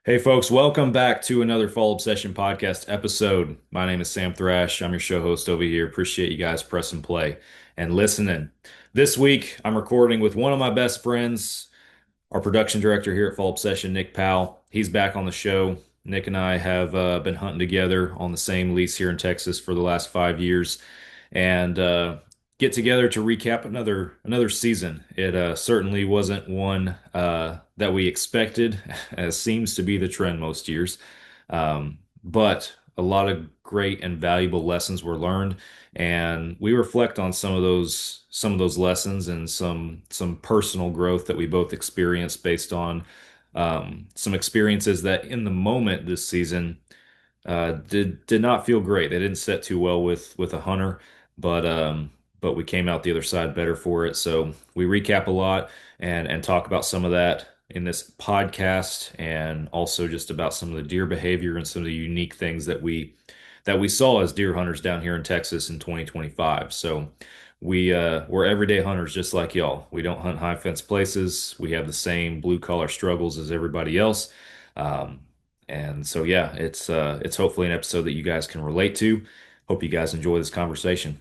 Hey folks, welcome back to another Fall Obsession podcast episode. My name is Sam Thrash. I'm your show host over here. Appreciate you guys pressing play and listening. This week, I'm recording with one of my best friends, our production director here at Fall Obsession, Nick Powell. He's back on the show. Nick and I have been hunting together on the same lease here in Texas for the last 5 years, and get together to recap another season. It certainly wasn't one that we expected, as seems to be the trend most years. But a lot of great and valuable lessons were learned, and we reflect on some of those lessons and some personal growth that we both experienced based on some experiences that in the moment this season did not feel great. They didn't set too well with a hunter, but we came out the other side better for it. So we recap a lot and talk about some of that in this podcast, and also just about some of the deer behavior and some of the unique things that we saw as deer hunters down here in Texas in 2025. So we're everyday hunters just like y'all. We don't hunt high fence places. We have the same blue collar struggles as everybody else. Um, and so yeah, it's hopefully an episode that you guys can relate to. Hope you guys enjoy this conversation.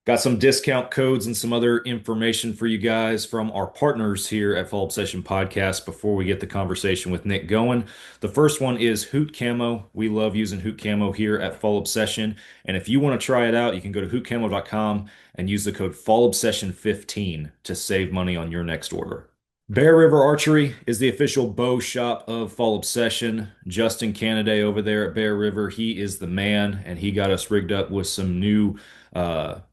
Got some discount codes and some other information for you guys from our partners here at Fall Obsession Podcast before we get the conversation with Nick going. The first one is Hoot Camo. We love using Hoot Camo here at Fall Obsession. And if you want to try it out, you can go to hootcamo.com and use the code FallObsession15 to save money on your next order. Bear River Archery is the official bow shop of Fall Obsession. Justin Canaday over there at Bear River, he is the man, and he got us rigged up with some new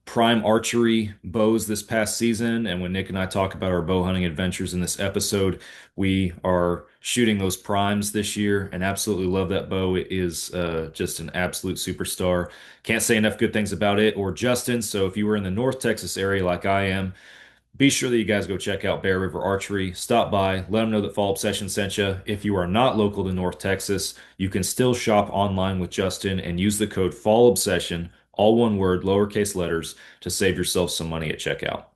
prime archery bows this past season. And when Nick and I talk about our bow hunting adventures in this episode, we are shooting those primes this year and absolutely love that bow. It is just an absolute superstar. Can't say enough good things about it or Justin. So if you were in the North Texas area like I am, be sure that you guys go check out Bear River Archery. Stop by, let them know that Fall Obsession sent you. If you are not local to North Texas, you can still shop online with Justin and use the code Fall Obsession, all one word, lowercase letters, to save yourself some money at checkout.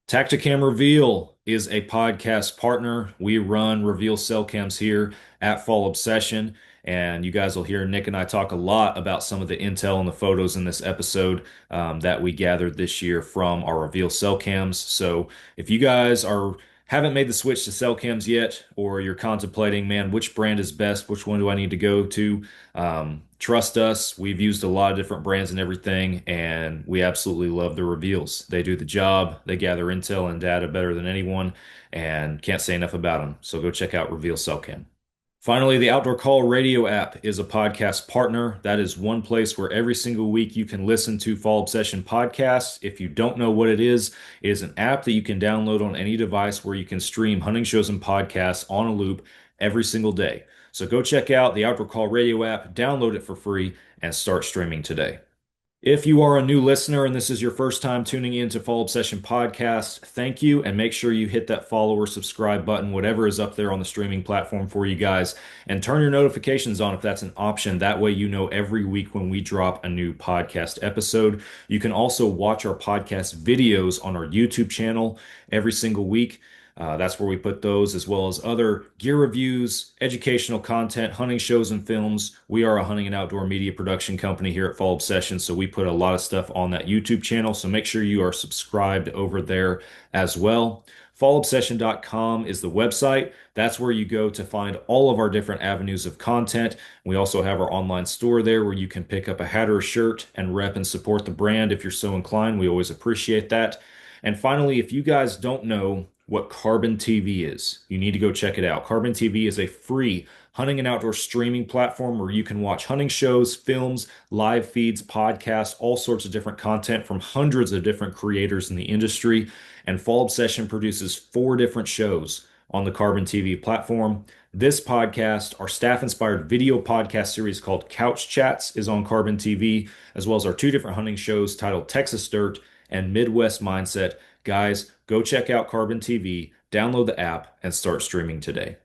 Tacticam Reveal is a podcast partner. We run Reveal cell cams here at Fall Obsession, and you guys will hear Nick and I talk a lot about some of the intel and the photos in this episode that we gathered this year from our Reveal cell cams. So if you guys haven't made the switch to cell cams yet, or you're contemplating, man, which brand is best? Which one do I need to go to? Trust us, we've used a lot of different brands and everything, and we absolutely love the reveals. They do the job, they gather intel and data better than anyone, and can't say enough about them. So go check out Reveal Cellcam. Finally, the Outdoor Call Radio app is a podcast partner. That is one place where every single week you can listen to Fall Obsession podcasts. If you don't know what it is an app that you can download on any device where you can stream hunting shows and podcasts on a loop every single day. So go check out the Outdoor Call Radio app, download it for free, and start streaming today. If you are a new listener and this is your first time tuning in to Fall Obsession Podcast, thank you, and make sure you hit that follow or subscribe button, whatever is up there on the streaming platform for you guys, and turn your notifications on if that's an option. That way you know every week when we drop a new podcast episode. You can also watch our podcast videos on our YouTube channel every single week. That's where we put those, as well as other gear reviews, educational content, hunting shows and films. We are a hunting and outdoor media production company here at Fall Obsession, so we put a lot of stuff on that YouTube channel. So make sure you are subscribed over there as well. Fallobsession.com is the website. That's where you go to find all of our different avenues of content. We also have our online store there where you can pick up a hat or a shirt and rep and support the brand if you're so inclined. We always appreciate that. And finally, if you guys don't know what Carbon TV is, you need to go check it out. Carbon TV is a free hunting and outdoor streaming platform where you can watch hunting shows, films, live feeds, podcasts, all sorts of different content from hundreds of different creators in the industry. And Fall Obsession produces 4 different shows on the Carbon TV platform. This podcast, our staff-inspired video podcast series called Couch Chats, is on Carbon TV, as well as our 2 different hunting shows titled Texas Dirt and Midwest Mindset. Guys, go check out Carbon TV, download the app, and start streaming today.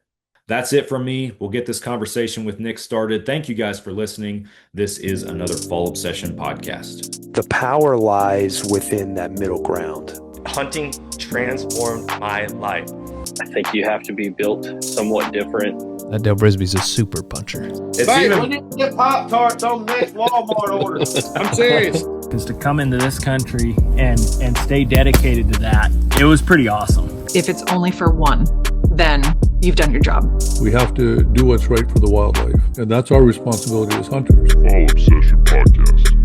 That's it from me. We'll get this conversation with Nick started. Thank you guys for listening. This is another Fall Obsession podcast. The power lies within that middle ground. Hunting transformed my life. I think you have to be built somewhat different That Del Brisby's a super puncher. It's Hey, even we need to get Pop-Tarts on the next Walmart order. I'm serious. Because to come into this country and stay dedicated to that, it was pretty awesome. If it's only for one, then you've done your job. We have to do what's right for the wildlife, and that's our responsibility as hunters. Fall Obsession Podcast.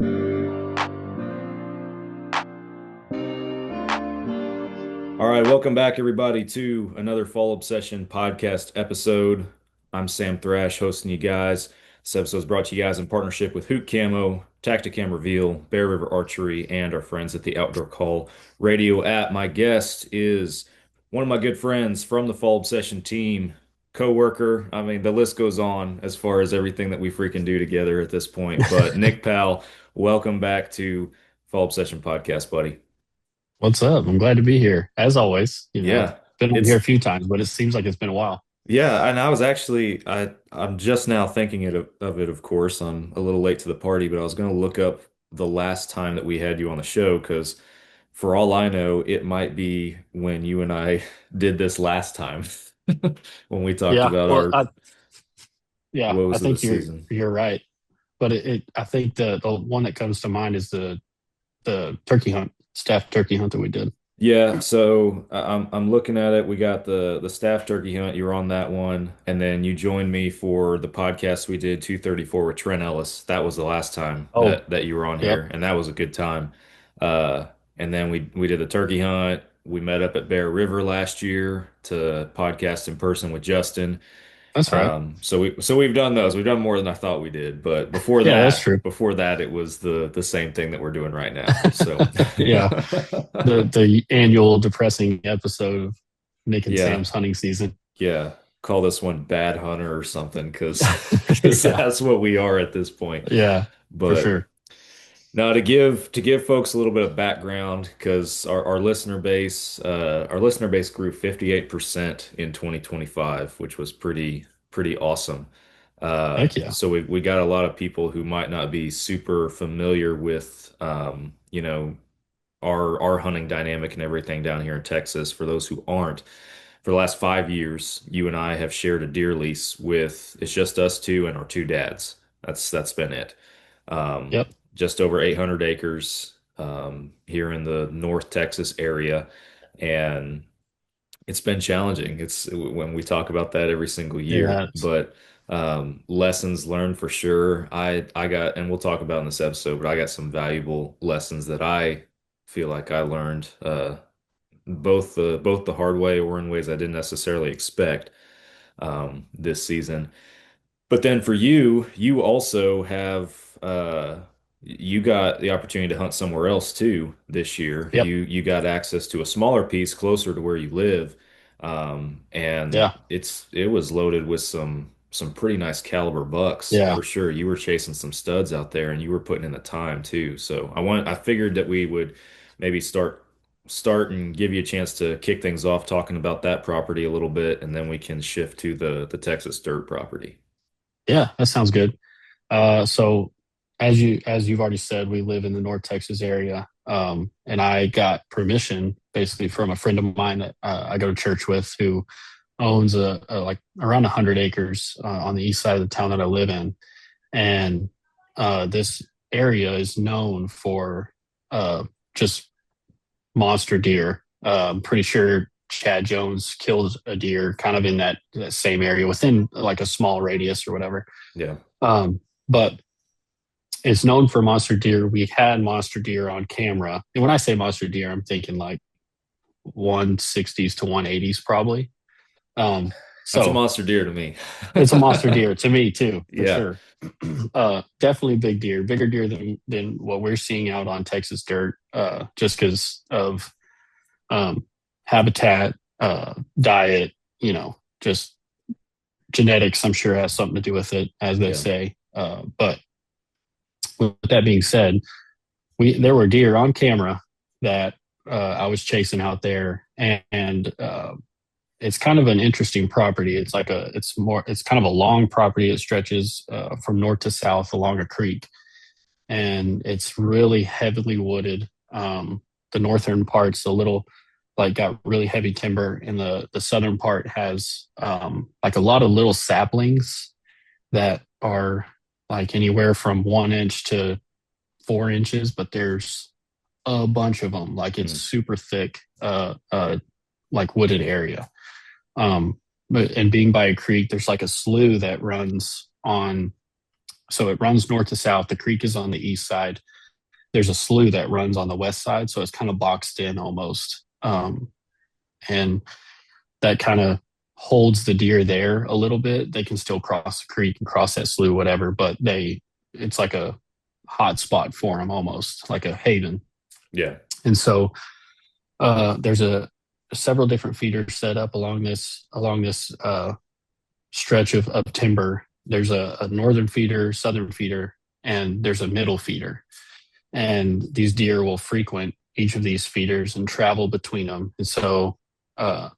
All right, welcome back, everybody, to another Fall Obsession podcast episode. I'm Sam Thrash, hosting you guys. This episode is brought to you guys in partnership with Hoot Camo, Tacticam Reveal, Bear River Archery, and our friends at the Outdoor Call Radio app. My guest is one of my good friends from the Fall Obsession team, co-worker. I mean, the list goes on as far as everything that we freaking do together at this point. But Nick Powell, welcome back to Fall Obsession podcast, buddy. What's up? I'm glad to be here. As always, Yeah, been on it's here a few times, but it seems like it's been a while. yeah, and I was actually I'm just now thinking of it, of course. I'm a little late to the party, but I was going to look up the last time that we had you on the show because for all I know, it might be when you and I did this last time when we talked Yeah, about well, our I woes of the think season. you're right. But I think the one that comes to mind is the turkey hunt, staff turkey hunt that we did. Yeah, so I'm looking at it. We got the staff turkey hunt. You were on that one, and then you joined me for the podcast we did 234 with Trent Ellis. That was the last time Oh, that you were on yep, here, and that was a good time. And then we did the turkey hunt. We met up at Bear River last year to podcast in person with Justin. that's right. So we've done those. We've done more than I thought we did. But Yeah, that's true. before that, it was the same thing that we're doing right now. So Yeah, the annual depressing episode of Nick and yeah, Sam's hunting season. yeah. Call this one Bad Hunter or something because Yeah, that's what we are at this point. yeah, for But sure. now to give folks a little bit of background because our listener base grew 58% in 2025, which was pretty awesome. Heck yeah, So we got a lot of people who might not be super familiar with our hunting dynamic and everything down here in Texas. For those who aren't, for the last 5 years, you and I have shared a deer lease with it's just us two and our two dads. That's been it. Um, yep, just over 800 acres here in the North Texas area, and it's been challenging. It's when we talk about that every single year, yeah, but lessons learned for sure. I got, and we'll talk about in this episode, but I got some valuable lessons that I feel like I learned both the hard way or in ways I didn't necessarily expect this season. But then for you, you also have you got the opportunity to hunt somewhere else too this year. yep, You got access to a smaller piece closer to where you live. And yeah, it was loaded with some pretty nice caliber bucks yeah. for sure. You were chasing some studs out there and you were putting in the time too. So I figured that we would maybe start and give you a chance to kick things off talking about that property a little bit, and then we can shift to the Texas dirt property. Yeah, that sounds good. So as you've already said, we live in the North Texas area, and I got permission basically from a friend of mine that I go to church with, who owns a like around 100 acres on the east side of the town that I live in, and this area is known for just monster deer. I'm pretty sure Chad Jones killed a deer kind of in that same area within like a small radius or whatever. Yeah. But it's known for monster deer. We had monster deer on camera. And when I say monster deer, I'm thinking like 160s to 180s probably. That's a So monster deer to me. it's a monster deer to me too, for Yeah. sure. Definitely big deer, bigger deer than what we're seeing out on Texas dirt, just because of habitat, diet, just genetics. I'm sure has something to do with it, as they Yeah. say. But with that being said, there were deer on camera that I was chasing out there, and it's kind of an interesting property. It's kind of a long property. It stretches from north to south along a creek, and it's really heavily wooded. The northern part's a little like got really heavy timber, and the southern part has like a lot of little saplings that are like anywhere from 1 inch to 4 inches, but there's a bunch of them. Like it's Mm. super thick, like wooded area. But and being by a creek, there's like a slough that runs on. So it runs north to south. The creek is on the east side. There's a slough that runs on the west side, so it's kind of boxed in almost. And that kind of holds the deer there a little bit. They can still cross the creek and cross that slough, whatever, but it's like a hot spot for them, almost like a haven. Yeah. And so there's a several different feeders set up along this stretch of timber. There's a northern feeder, southern feeder, and there's a middle feeder. And these deer will frequent each of these feeders and travel between them. And so uh,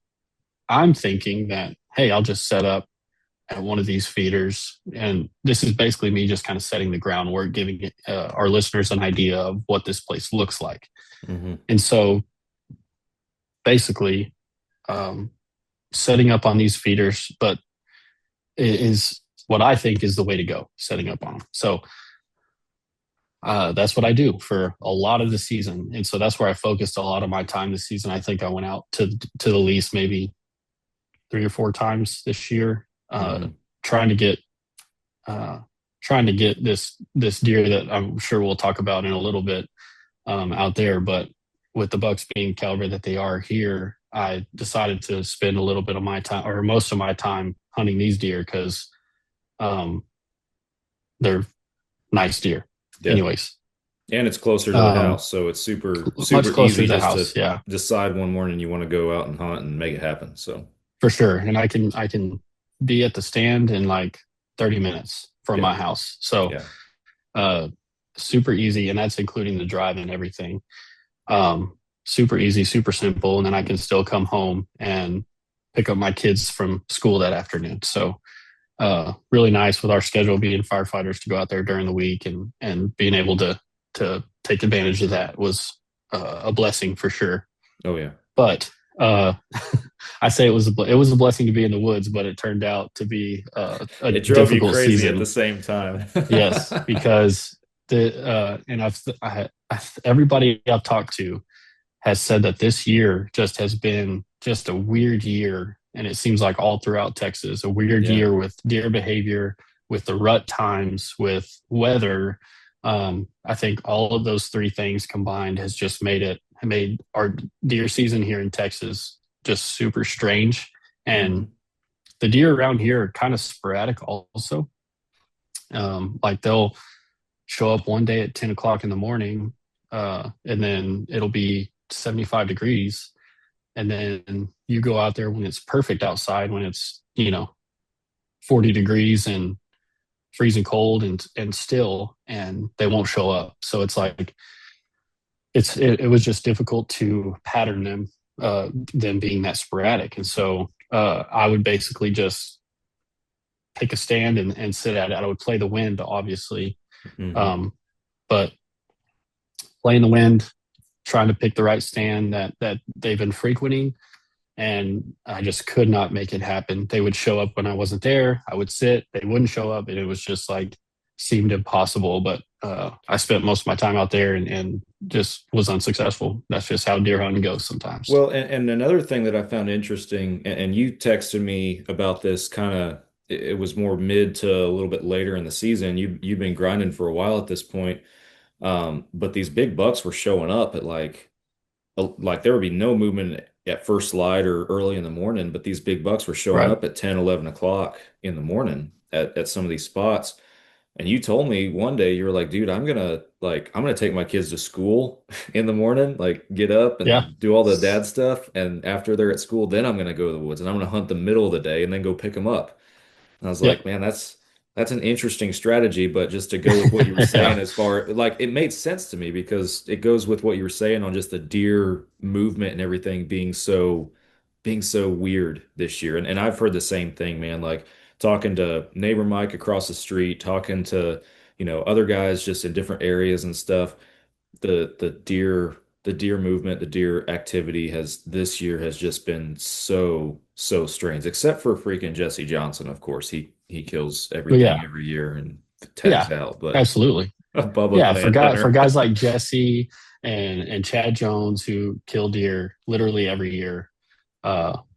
I'm thinking that, hey, I'll just set up at one of these feeders. And this is basically me just kind of setting the groundwork, giving our listeners an idea of what this place looks like. Mm-hmm. And so basically, setting up on these feeders, but is what I think is the way to go, setting up on them. So that's what I do for a lot of the season. And so that's where I focused a lot of my time this season. I think I went out to the lease maybe 3 or 4 times this year, Mm-hmm. trying to get this deer that I'm sure we'll talk about in a little bit out there. But with the bucks being caliber that they are here, I decided to spend a little bit of my time, or most of my time, hunting these deer because they're nice deer. Yeah. Anyways, And it's closer to the house, so it's super much closer easy to the just house. to Yeah, decide one morning you want to go out and hunt and make it happen. So for sure. And I can be at the stand in like 30 minutes from yeah, my house. So yeah, uh, super easy, and that's including the drive and everything. Super easy, super simple, and then I can still come home and pick up my kids from school that afternoon. So really nice with our schedule being firefighters to go out there during the week, and being able to take advantage of that was a blessing for sure. oh yeah, But uh, I say it was a blessing to be in the woods, but it turned out to be a it drove you difficult crazy at season. the same time. Yes, because and everybody I've talked to has said that this year just has been just a weird year, and it seems like all throughout Texas, a weird Yeah, year with deer behavior, with the rut times, with weather. I think all of those three things combined has just made our deer season here in Texas just super strange. mm-hmm. And the deer around here are kind of sporadic also. Like they'll show up one day at 10 o'clock in the morning, and then it'll be 75 degrees. And then you go out there when it's perfect outside, when it's, 40 degrees and freezing cold and still, and they won't show up. So it's like, it was just difficult to pattern them being that sporadic. And so I would basically just take a stand and sit at it. I would play the wind, obviously, Mm-hmm. but playing the wind, trying to pick the right stand that they've been frequenting, and I just could not make it happen. They would show up when I wasn't there. I would sit, they wouldn't show up, and it was just like seemed impossible. But I spent most of my time out there and just was unsuccessful. That's just how deer hunting goes sometimes. Well, and another thing that I found interesting, and you texted me about this kind of, it was more mid to a little bit later in the season. You've been grinding for a while at this point, but these big bucks were showing up at like there would be no movement at first light or early in the morning, but these big bucks were showing Right. up at 10, 11 o'clock in the morning at some of these spots. And you told me one day you were like, dude, I'm gonna take my kids to school in the morning, like get up Yeah. and do all the dad stuff. And after they're at school, then I'm gonna go to the woods and I'm gonna hunt the middle of the day and then go pick them up. And I was Yep. like, man, that's an interesting strategy, but just to go with what you were saying Yeah. as far like it made sense to me because it goes with what you were saying on just the deer movement and everything being so weird this year. And I've heard the same thing, man. Like talking to neighbor Mike across the street, talking to, other guys just in different areas and stuff. The deer the deer movement, the deer activity has this year has just been so strange, except for freaking Jesse Johnson, of course. He kills But everything yeah, every year and tags yeah, out, but absolutely. Bubba Yeah, Clan for Hunter. guys like Jesse and Chad Jones who kill deer literally every year,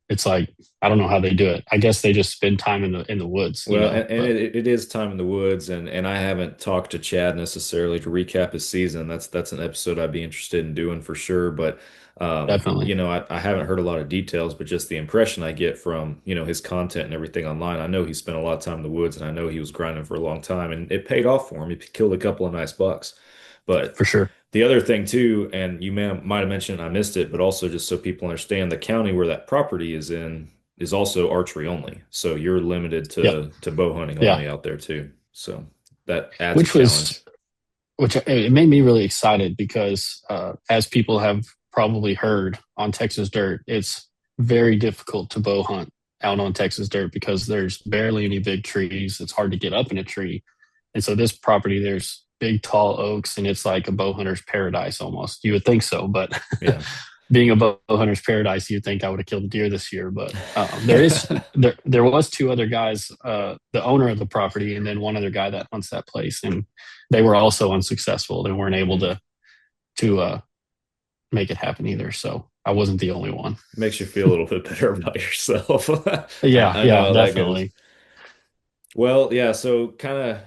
it's like I don't know how they do it. I guess they just spend time in the woods, you Well, know. and But it is time in the woods, and I haven't talked to Chad necessarily to recap his season. That's an episode I'd be interested in doing for sure. But definitely, I haven't heard a lot of details, but just the impression I get from, his content and everything online. I know he spent a lot of time in the woods, and I know he was grinding for a long time, and it paid off for him. He killed a couple of nice bucks. But for sure. the other thing too, and might have mentioned I missed it, but also just so people understand, the county where that property is in is also archery only. So you're limited Yep. to bow hunting Yeah. only out there too. So that adds a Which was challenge. which it made me really excited because as people have probably heard on Texas dirt, it's very difficult to bow hunt out on Texas dirt because there's barely any big trees. It's hard to get up in a tree. And so this property, there's big tall oaks and it's like a bow hunter's paradise almost. You would think so, but Yeah. being a bow hunter's paradise, you'd think I would have killed a deer this year. But there was two other guys, the owner of the property and then one other guy that hunts that place, and they were also unsuccessful. They weren't able Mm. to make it happen either. So I wasn't the only one. Makes you feel a little bit better about yourself. Yeah, I know yeah, how that goes. definitely. Well, yeah, so kind of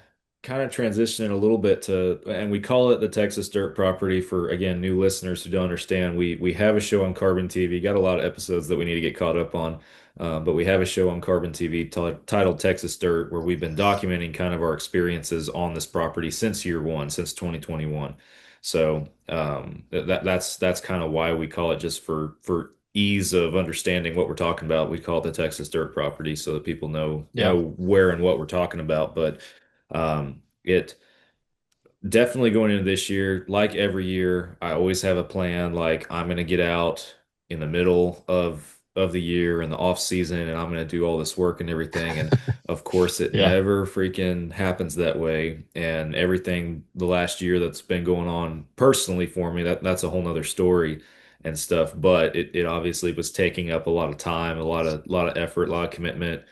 transitioning a little bit to, and we call it the Texas Dirt Property for, again, new listeners who don't understand. We have a show on Carbon TV. Got a lot of episodes that we need to get caught up on, but we have a show on Carbon TV titled Texas Dirt, where we've been documenting kind of our experiences on this property since year one, since 2021. So that's kind of why we call it, just for ease of understanding what we're talking about. We call it the Texas Dirt Property so that people Yeah, know where and what we're talking about. But it definitely going into this year, like every year, I always have a plan. Like, I'm going to get out in the middle of the year and the off season, and I'm going to do all this work and everything. And of course, it yeah, never freaking happens that way. And everything the last year that's been going on personally for me, that's a whole nother story and stuff. But it obviously was taking up a lot of time, a lot of effort, a lot of commitment.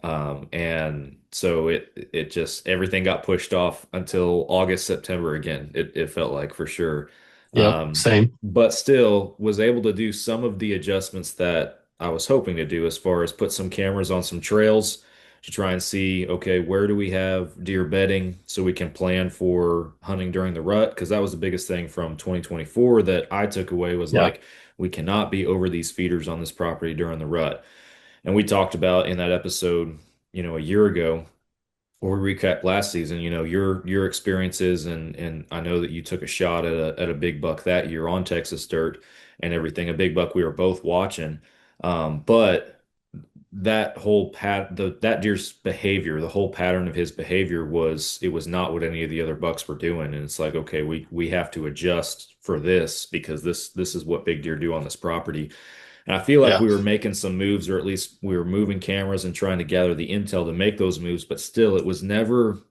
And so it just everything got pushed off until August, September again. It felt like, for sure. yep, same. But still was able to do some of the adjustments that I was hoping to do, as far as put some cameras on some trails to try and see, okay, where do we have deer bedding so we can plan for hunting during the rut? Because that was the biggest thing from 2024 that I took away, was Yeah, like, we cannot be over these feeders on this property during the rut. And we talked about in that episode, a year ago, or we recapped last season, your experiences, and I know that you took a shot at a big buck that year on Texas dirt and everything, a big buck we were both watching. But that whole that deer's behavior, the whole pattern of his behavior, it was not what any of the other bucks were doing. And it's like, okay, we have to adjust for this, because this is what big deer do on this property. And I feel like yeah. we were making some moves, or at least we were moving cameras and trying to gather the intel to make those moves, but still it was never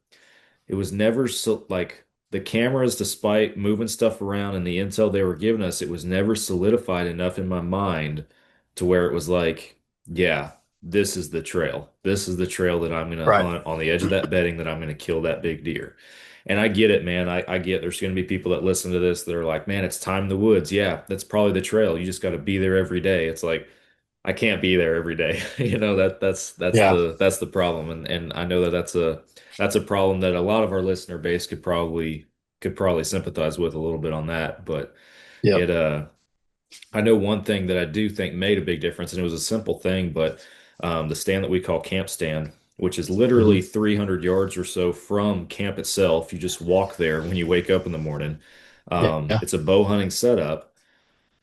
so, like, the cameras, despite moving stuff around and the intel they were giving us, it was never solidified enough in my mind to where it was like, yeah, this is the trail. This is the trail that I'm going to Right. hunt on the edge of that bedding, that I'm going to kill that big deer. And I get it, man. I get there's going to be people that listen to this that are like, man, it's time in the woods. Yeah, that's probably the trail. You just got to be there every day. It's like, I can't be there every day. That's Yeah, the problem. And I know that that's a problem that a lot of our listener base could probably sympathize with a little bit on that. But yep. it I know one thing that I do think made a big difference, and it was a simple thing, but the stand that we call camp stand, which is literally Hmm. 300 yards or so from camp itself. You just walk there when you wake up in the morning. Yeah, It's a bow hunting setup,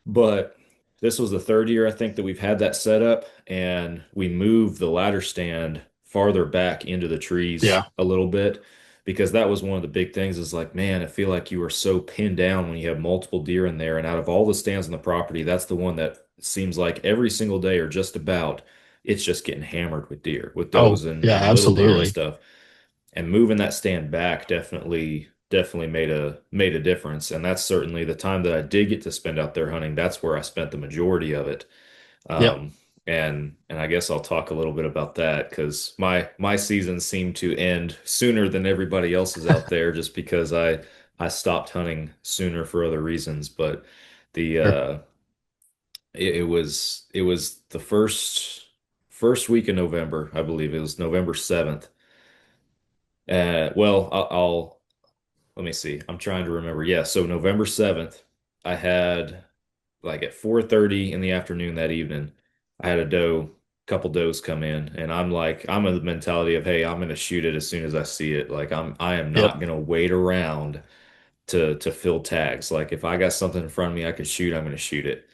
but this was the third year, I think, that we've had that set up, and we moved the ladder stand farther back into the trees yeah. a little bit, because that was one of the big things, is like, man, I feel like you are so pinned down when you have multiple deer in there. And out of all the stands on the property, that's the one that seems like every single day, or just about, it's just getting hammered with Oh, does and, yeah, and little deer and absolutely. stuff. And moving that stand back definitely definitely made a difference. And that's certainly the time that I did get to spend out there hunting. That's where I spent the majority of it. Yep. Um, and I guess I'll talk a little bit about that because my season seemed to end sooner than everybody else's out there just because I stopped hunting sooner for other reasons. But the Sure. it was the first week in November, I believe it was November 7th. Well, I'll let me see. I'm trying to remember. Yeah, so November 7th, I had like at 4:30 in the afternoon that evening, I had couple does come in, and I'm in the mentality of, hey, I'm gonna shoot it as soon as I see it. Like I am Yep. not gonna wait around to fill tags. Like if I got something in front of me I could shoot, I'm gonna shoot it.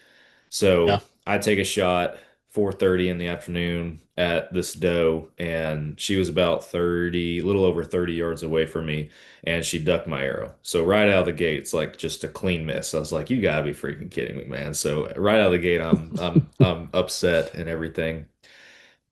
So Yeah. I take a shot 4:30 in the afternoon at this doe, and she was about 30, a little over 30 yards away from me, and she ducked my arrow. So right out of the gate, it's like just a clean miss. I was like, you gotta be freaking kidding me, man. So right out of the gate, I'm upset and everything.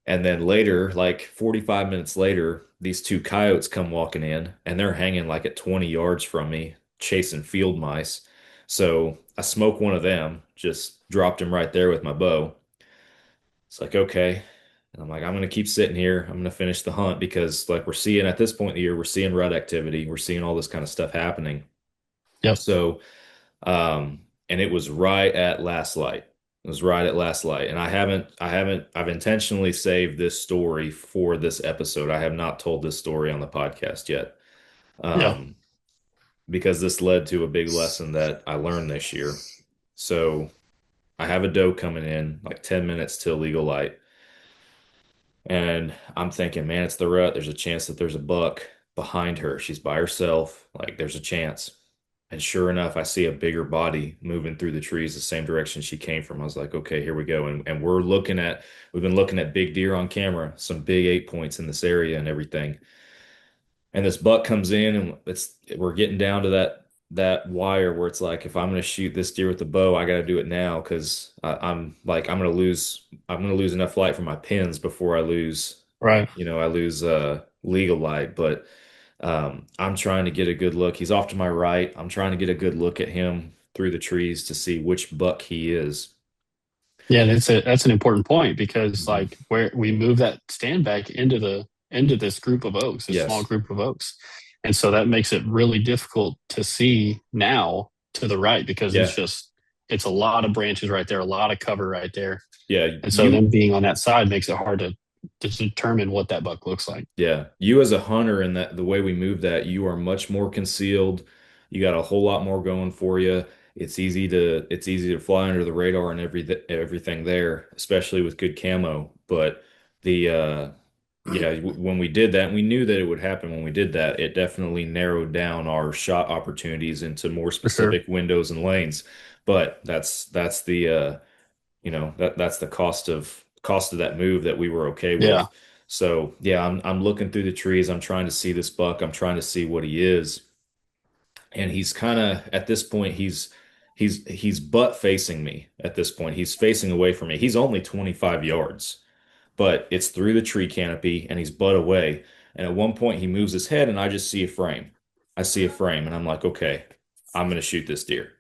And then later, like 45 minutes later, these two coyotes come walking in and they're hanging like at 20 yards from me, chasing field mice. So I smoke one of them, just dropped him right there with my bow. It's like, okay. And I'm like, I'm gonna keep sitting here. I'm gonna finish the hunt because like we're seeing at this point in the year, we're seeing rut activity, we're seeing all this kind of stuff happening. Yep. So and it was right at last light. It was right at last light. And I've intentionally saved this story for this episode. I have not told this story on the podcast yet. Yeah. Um, because this led to a big lesson that I learned this year. So I have a doe coming in like 10 minutes till legal light. And I'm thinking, man, it's the rut. There's a chance that there's a buck behind her. She's by herself. Like there's a chance. And sure enough, I see a bigger body moving through the trees the same direction she came from. I was like, okay, here we go. And we've been looking at big deer on camera, some big 8 points in this area and everything. And this buck comes in and we're getting down to that wire where it's like, if I'm gonna shoot this deer with the bow, I gotta do it now because I'm like, I'm gonna lose enough light from my pins before Right. I lose legal light. But I'm trying to get a good look. He's off to my right. I'm trying to get a good look at him through the trees to see which buck he is. Yeah, that's an important point because Mhm. like where we move that stand back into this group of oaks, this small Yes. group of oaks. And so that makes it really difficult to see now to the right because Yeah. it's a lot of branches right there, a lot of cover right there. Yeah. And so them being on that side makes it hard to determine what that buck looks like. Yeah. You as a hunter and that the way we move that, you are much more concealed. You got a whole lot more going for you. It's easy to fly under the radar and everything there, especially with good camo. But the yeah, when we did that, and we knew that it would happen when we did that, it definitely narrowed down our shot opportunities into more For sure. specific windows and lanes. But that's the that's the cost of that move that we were okay Yeah. with. So yeah, I'm looking through the trees. I'm trying to see this buck. I'm trying to see what he is. And he's kind of at this point, he's butt facing me at this point. He's facing away from me. He's only 25 yards, but it's through the tree canopy and he's butt away. And at one point he moves his head and I just see a frame. I see a frame and I'm like, okay, I'm gonna shoot this deer.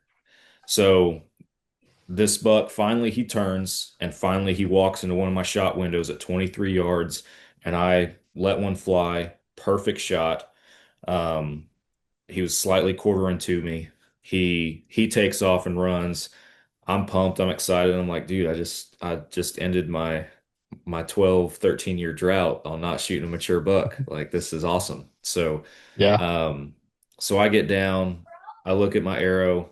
So this buck finally he turns and finally he walks into one of my shot windows at 23 yards and I let one fly. Perfect shot. Um, he was slightly quartering to me. He takes off and runs. I'm pumped. I'm excited. I'm like, dude, I just ended my 12, 13 year drought on not shooting a mature buck. Like this is awesome. So Yeah. um so I get down, I look at my arrow,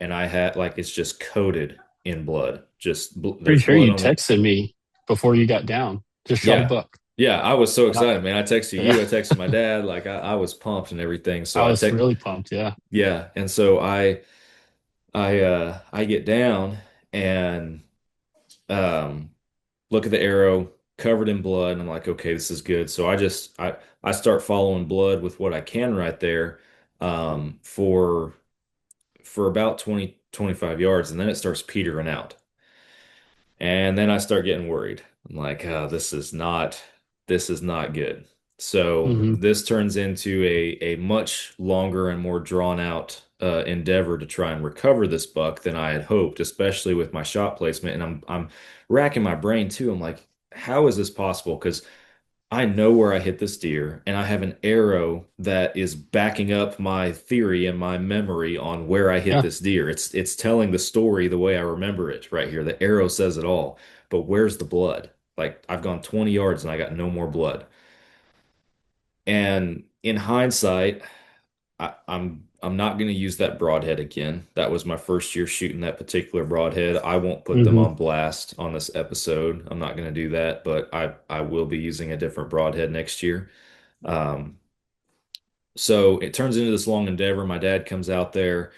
and I had like it's just coated in blood. Pretty There's sure blood you on the texted me before you got down. Just shot a yeah. buck. Yeah, I was so And excited, man. I texted yeah, you, I texted my dad, like I was pumped and everything. So I I was text really pumped. Yeah. yeah, and so I get down and um look at the arrow covered in blood and I'm like, okay, this is good. So I start following blood with what I can right there for about 20 25 yards and then it starts petering out. And then I start getting worried. I'm like, this is not good. So Hmm. this turns into a much longer and more drawn out endeavor to try and recover this buck than I had hoped, especially with my shot placement. And I'm racking my brain too. I'm like, how is this possible? Because I know where I hit this deer, and I have an arrow that is backing up my theory and my memory on where I hit Yeah. this deer. It's telling the story the way I remember it right here. The arrow says it all. But where's the blood? Like I've gone 20 yards and I got no more blood. And in hindsight, I'm not going to use that broadhead again. That was my first year shooting that particular broadhead. I won't put them Hmm. on blast on this episode. I'm not going to do that, but I will be using a different broadhead next year. Um, so it turns into this long endeavor. My dad comes out there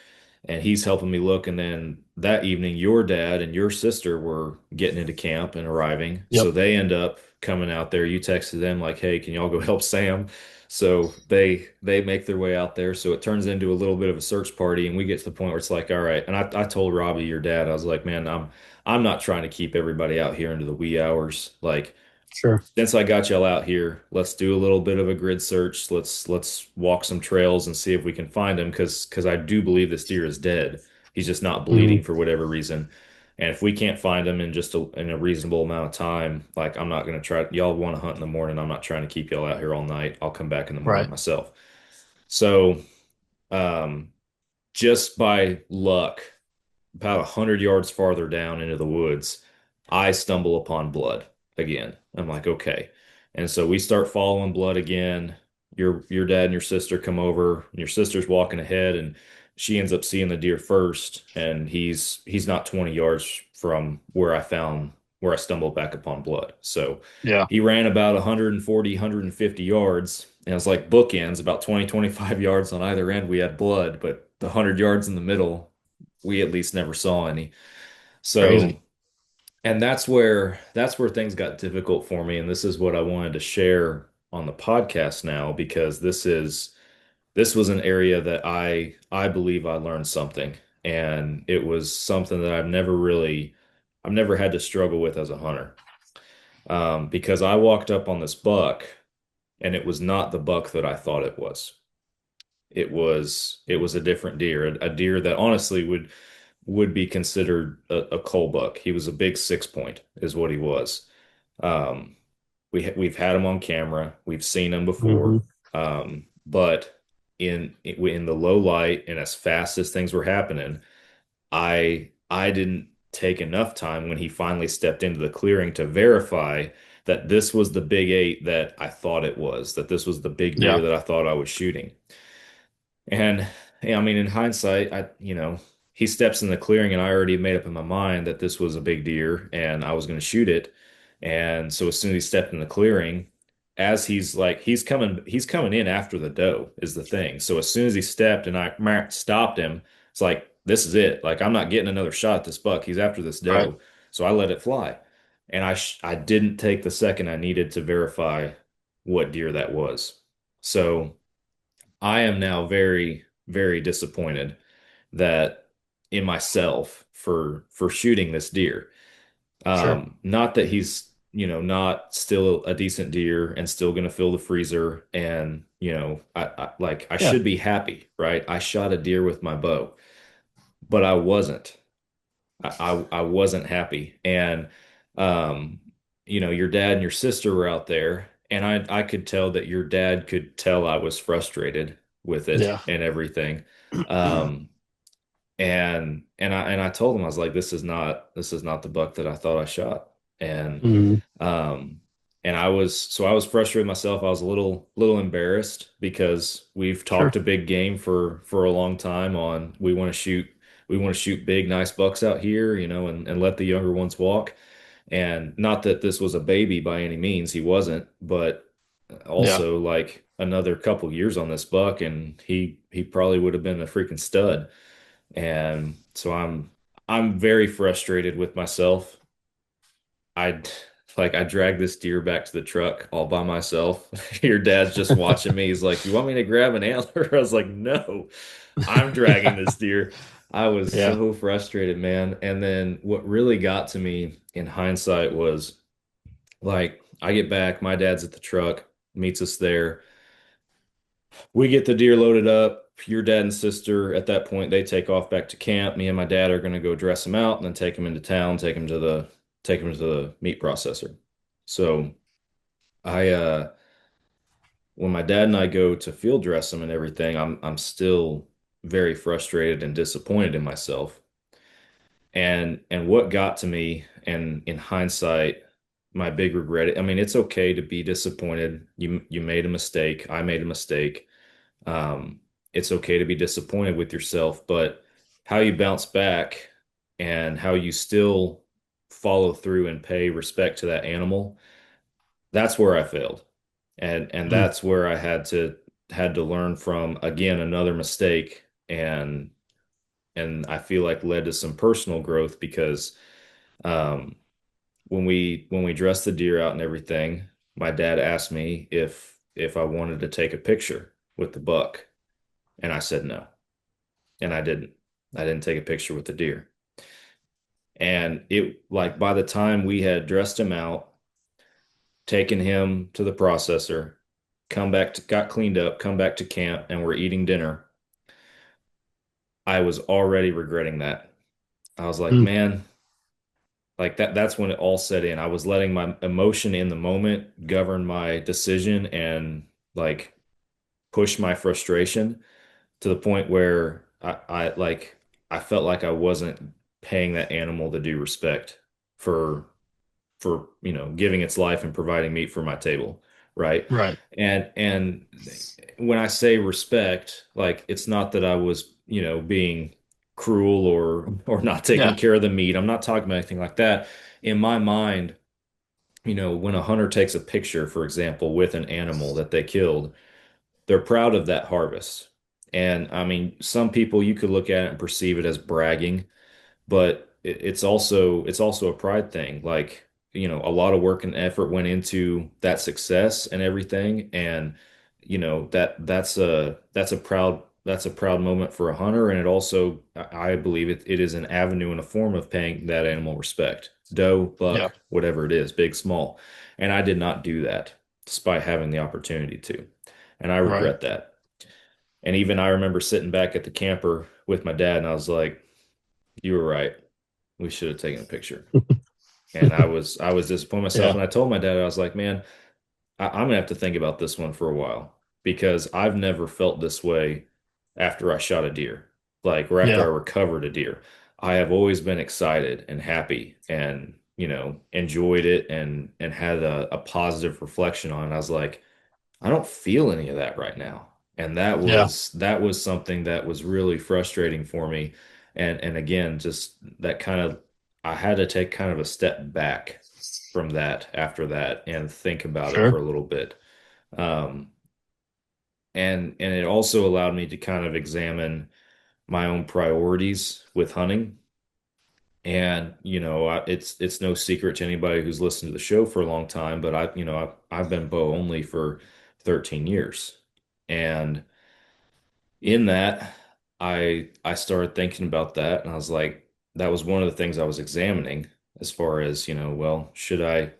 and he's helping me look. And then that evening, your dad and your sister were getting into camp and arriving. So Yep. they end up coming out there. You texted them like, "Hey, can y'all go help Sam?" So they make their way out there. So it turns into a little bit of a search party, and we get to the point where it's like, all right. And I told Robbie, your dad, I was like, man, I'm not trying to keep everybody out here into the wee hours. Like Sure. since I got y'all out here, let's do a little bit of a grid search. Let's walk some trails and see if we can find him because I do believe this deer is dead. He's just not bleeding Hmm. for whatever reason. And if we can't find him in just in a reasonable amount of time, like I'm not gonna try. Y'all want to hunt in the morning. I'm not trying to keep y'all out here all night. I'll come back in the morning Right. myself. So, um, just by luck, about 100 yards farther down into the woods, I stumble upon blood again. I'm like, okay. And so we start following blood again. Your dad and your sister come over, and your sister's walking ahead, and she ends up seeing the deer first, and he's not 20 yards from where I stumbled back upon blood. So Yeah. he ran about 140, 150 yards, and it was like bookends, about 20, 25 yards on either end. We had blood, but the 100 yards in the middle, we at least never saw any. So, Crazy. and that's where things got difficult for me, and this is what I wanted to share on the podcast now because this was an area that I believe I learned something, and it was something that I've never had to struggle with as a hunter. Because I walked up on this buck and it was not the buck that I thought it was. It was a different deer, a deer that honestly would be considered a cull buck. He was a big 6 point, is what he was. Um, we've had him on camera. We've seen him Hmm. before. But in the low light and as fast as things were happening, I didn't take enough time when he finally stepped into the clearing to verify that this was the big eight that I thought it was, that this was the big deer Yeah. that I thought I was shooting. And yeah, I mean, in hindsight, he steps in the clearing and I already made up in my mind that this was a big deer and I was going to shoot it. And so as soon as he stepped in the clearing, as he's coming in after the doe is the thing. So as soon as he stepped and I stopped him, it's like, this is it. Like, I'm not getting another shot at this buck. He's after this Right. doe. So I let it fly. And I didn't take the second I needed to verify what deer that was. So I am now very, very disappointed that in myself for shooting this deer. Sure. Not that he's, not still a decent deer and still going to fill the freezer. And, I Yeah. should be happy, right? I shot a deer with my bow, but I wasn't. I wasn't happy. And um, your dad and your sister were out there, and I could tell that your dad could tell I was frustrated with it Yeah. and everything. Um, and I told him I was like, this is not the buck that I thought I shot. And Hmm. um I was frustrated myself. I was a little embarrassed because we've talked Sure. a big game for a long time on we want to shoot big nice bucks out here, and let the younger ones walk. And not that this was a baby by any means, he wasn't, but Yeah. also like another couple years on this buck and he probably would have been a freaking stud. And so I'm very frustrated with myself. I I dragged this deer back to the truck all by myself. Your dad's just watching me. He's like, "You want me to grab an antler?" I was like, "No, I'm dragging this deer." I was Yeah. so frustrated, man. And then what really got to me in hindsight was like I get back, my dad's at the truck. meets us there. We get the deer loaded up. Your dad and sister, at that point, they take off back to camp. Me and my dad are going to go dress him out and then take him into town, take him to the meat processor. So I when my dad and I go to field dress him and everything, I'm still very frustrated and disappointed in myself. And what got to me, and in hindsight, my big regret, I mean, it's okay to be disappointed. You made a mistake. I made a mistake. Um, it's okay to be disappointed with yourself, but how you bounce back and how you still follow through and pay respect to that animal, that's where I failed. And Mm. that's where I had to learn from, again, another mistake, and I feel like led to some personal growth because um when we dressed the deer out and everything, my dad asked me if I wanted to take a picture with the buck, and I said no. And I didn't. I didn't take a picture with the deer. And it, like, by the time we had dressed him out, taken him to the processor, got cleaned up, come back to camp, and we're eating dinner, I was already regretting that. I was like, Mm. man, like that's when it all set in. I was letting my emotion in the moment govern my decision and like push my frustration to the point where I felt like I wasn't paying that animal the due respect for giving its life and providing meat for my table, right? Right. And when I say respect, like, it's not that I was, being cruel or not taking Yeah. care of the meat. I'm not talking about anything like that. In my mind, when a hunter takes a picture, for example, with an animal that they killed, they're proud of that harvest. And I mean, some people, you could look at it and perceive it as bragging, but it's also a pride thing. Like, a lot of work and effort went into that success and everything. And, that's a proud moment for a hunter. And it also, I believe it is an avenue and a form of paying that animal respect. Doe, Yeah. buck, whatever it is, big, small. And I did not do that despite having the opportunity to. And I Right. regret that. And even I remember sitting back at the camper with my dad, and I was like, "You were right. We should have taken a picture." And I was disappointed myself. Yeah. And I told my dad, I was like, "Man, I'm gonna have to think about this one for a while because I've never felt this way after I shot a deer, like, or after I Yeah. recovered a deer. I have always been excited and happy and, enjoyed it and had a positive reflection on it. I was like, I don't feel any of that right now. And Yeah. that was something that was really frustrating for me. And again, just that kind of, I had to take kind of a step back from that after that and think about it for Sure. a little bit. Um, and it also allowed me to kind of examine my own priorities with hunting. And, it's no secret to anybody who's listened to the show for a long time, but I've been bow only for 13 years. And in that, I started thinking about that, and I was like, that was one of the things I was examining as far as, well, should I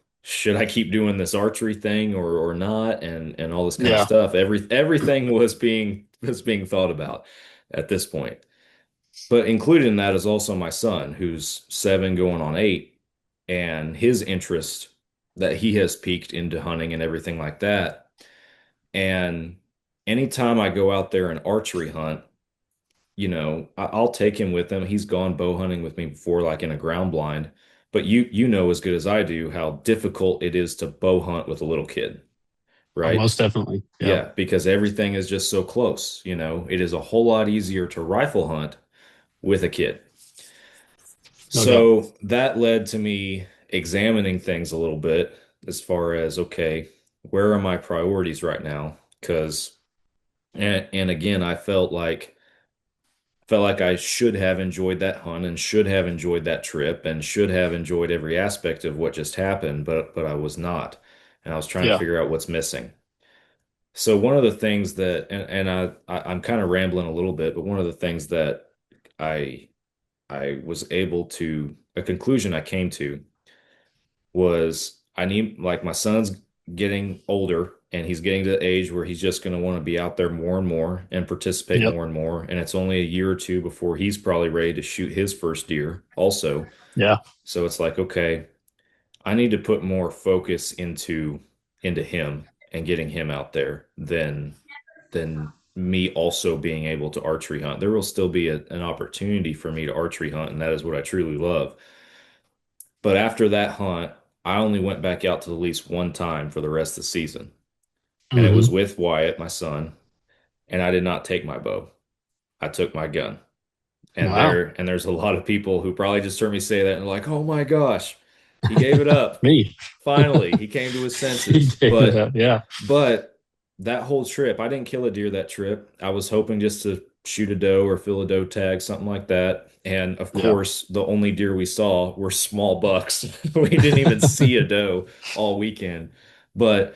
keep doing this archery thing or not, and all this kind of Yeah. stuff. Everything was being thought about at this point. But included in that is also my son, who's 7 going on 8, and his interest that he has peaked into hunting and everything like that. And anytime I go out there and archery hunt, I'll take him with him. He's gone bow hunting with me before, like in a ground blind. But you know as good as I do how difficult it is to bow hunt with a little kid, Oh, right? most definitely. Yeah. Yeah, because everything is just so close. It is a whole lot easier to rifle hunt with a kid. No doubt. So that led to me examining things a little bit as far as, okay, where are my priorities right now? Because, and again, I felt like I should have enjoyed that hunt and should have enjoyed that trip and should have enjoyed every aspect of what just happened, but I was not. And I was trying to Yeah. figure out what's missing. So one of the things that, and I'm kind of rambling a little bit, but one of the things that I I was able to, a conclusion I came to was, I need, like, my son's getting older and he's getting to the age where he's just going to want to be out there more and more and participate Yep. more and more. And it's only a year or two before he's probably ready to shoot his first deer also. Yeah. So it's like, okay, I need to put more focus into him and getting him out there than me also being able to archery hunt. There will still be an opportunity for me to archery hunt, and that is what I truly love. But after that hunt, I only went back out to the lease one time for the rest of the season. And it was Hmm. with Wyatt, my son, and I did not take my bow. I took my gun. Wow. And there's a lot of people who probably just heard me say that and like, "Oh my gosh, he gave it up. Me. Finally, he came to his He senses." gave it up. Yeah. But that whole trip, I didn't kill a deer that trip. I was hoping just to shoot a doe or fill a doe tag, something like that. And of Yeah. course, the only deer we saw were small bucks. We didn't even see a doe all weekend. But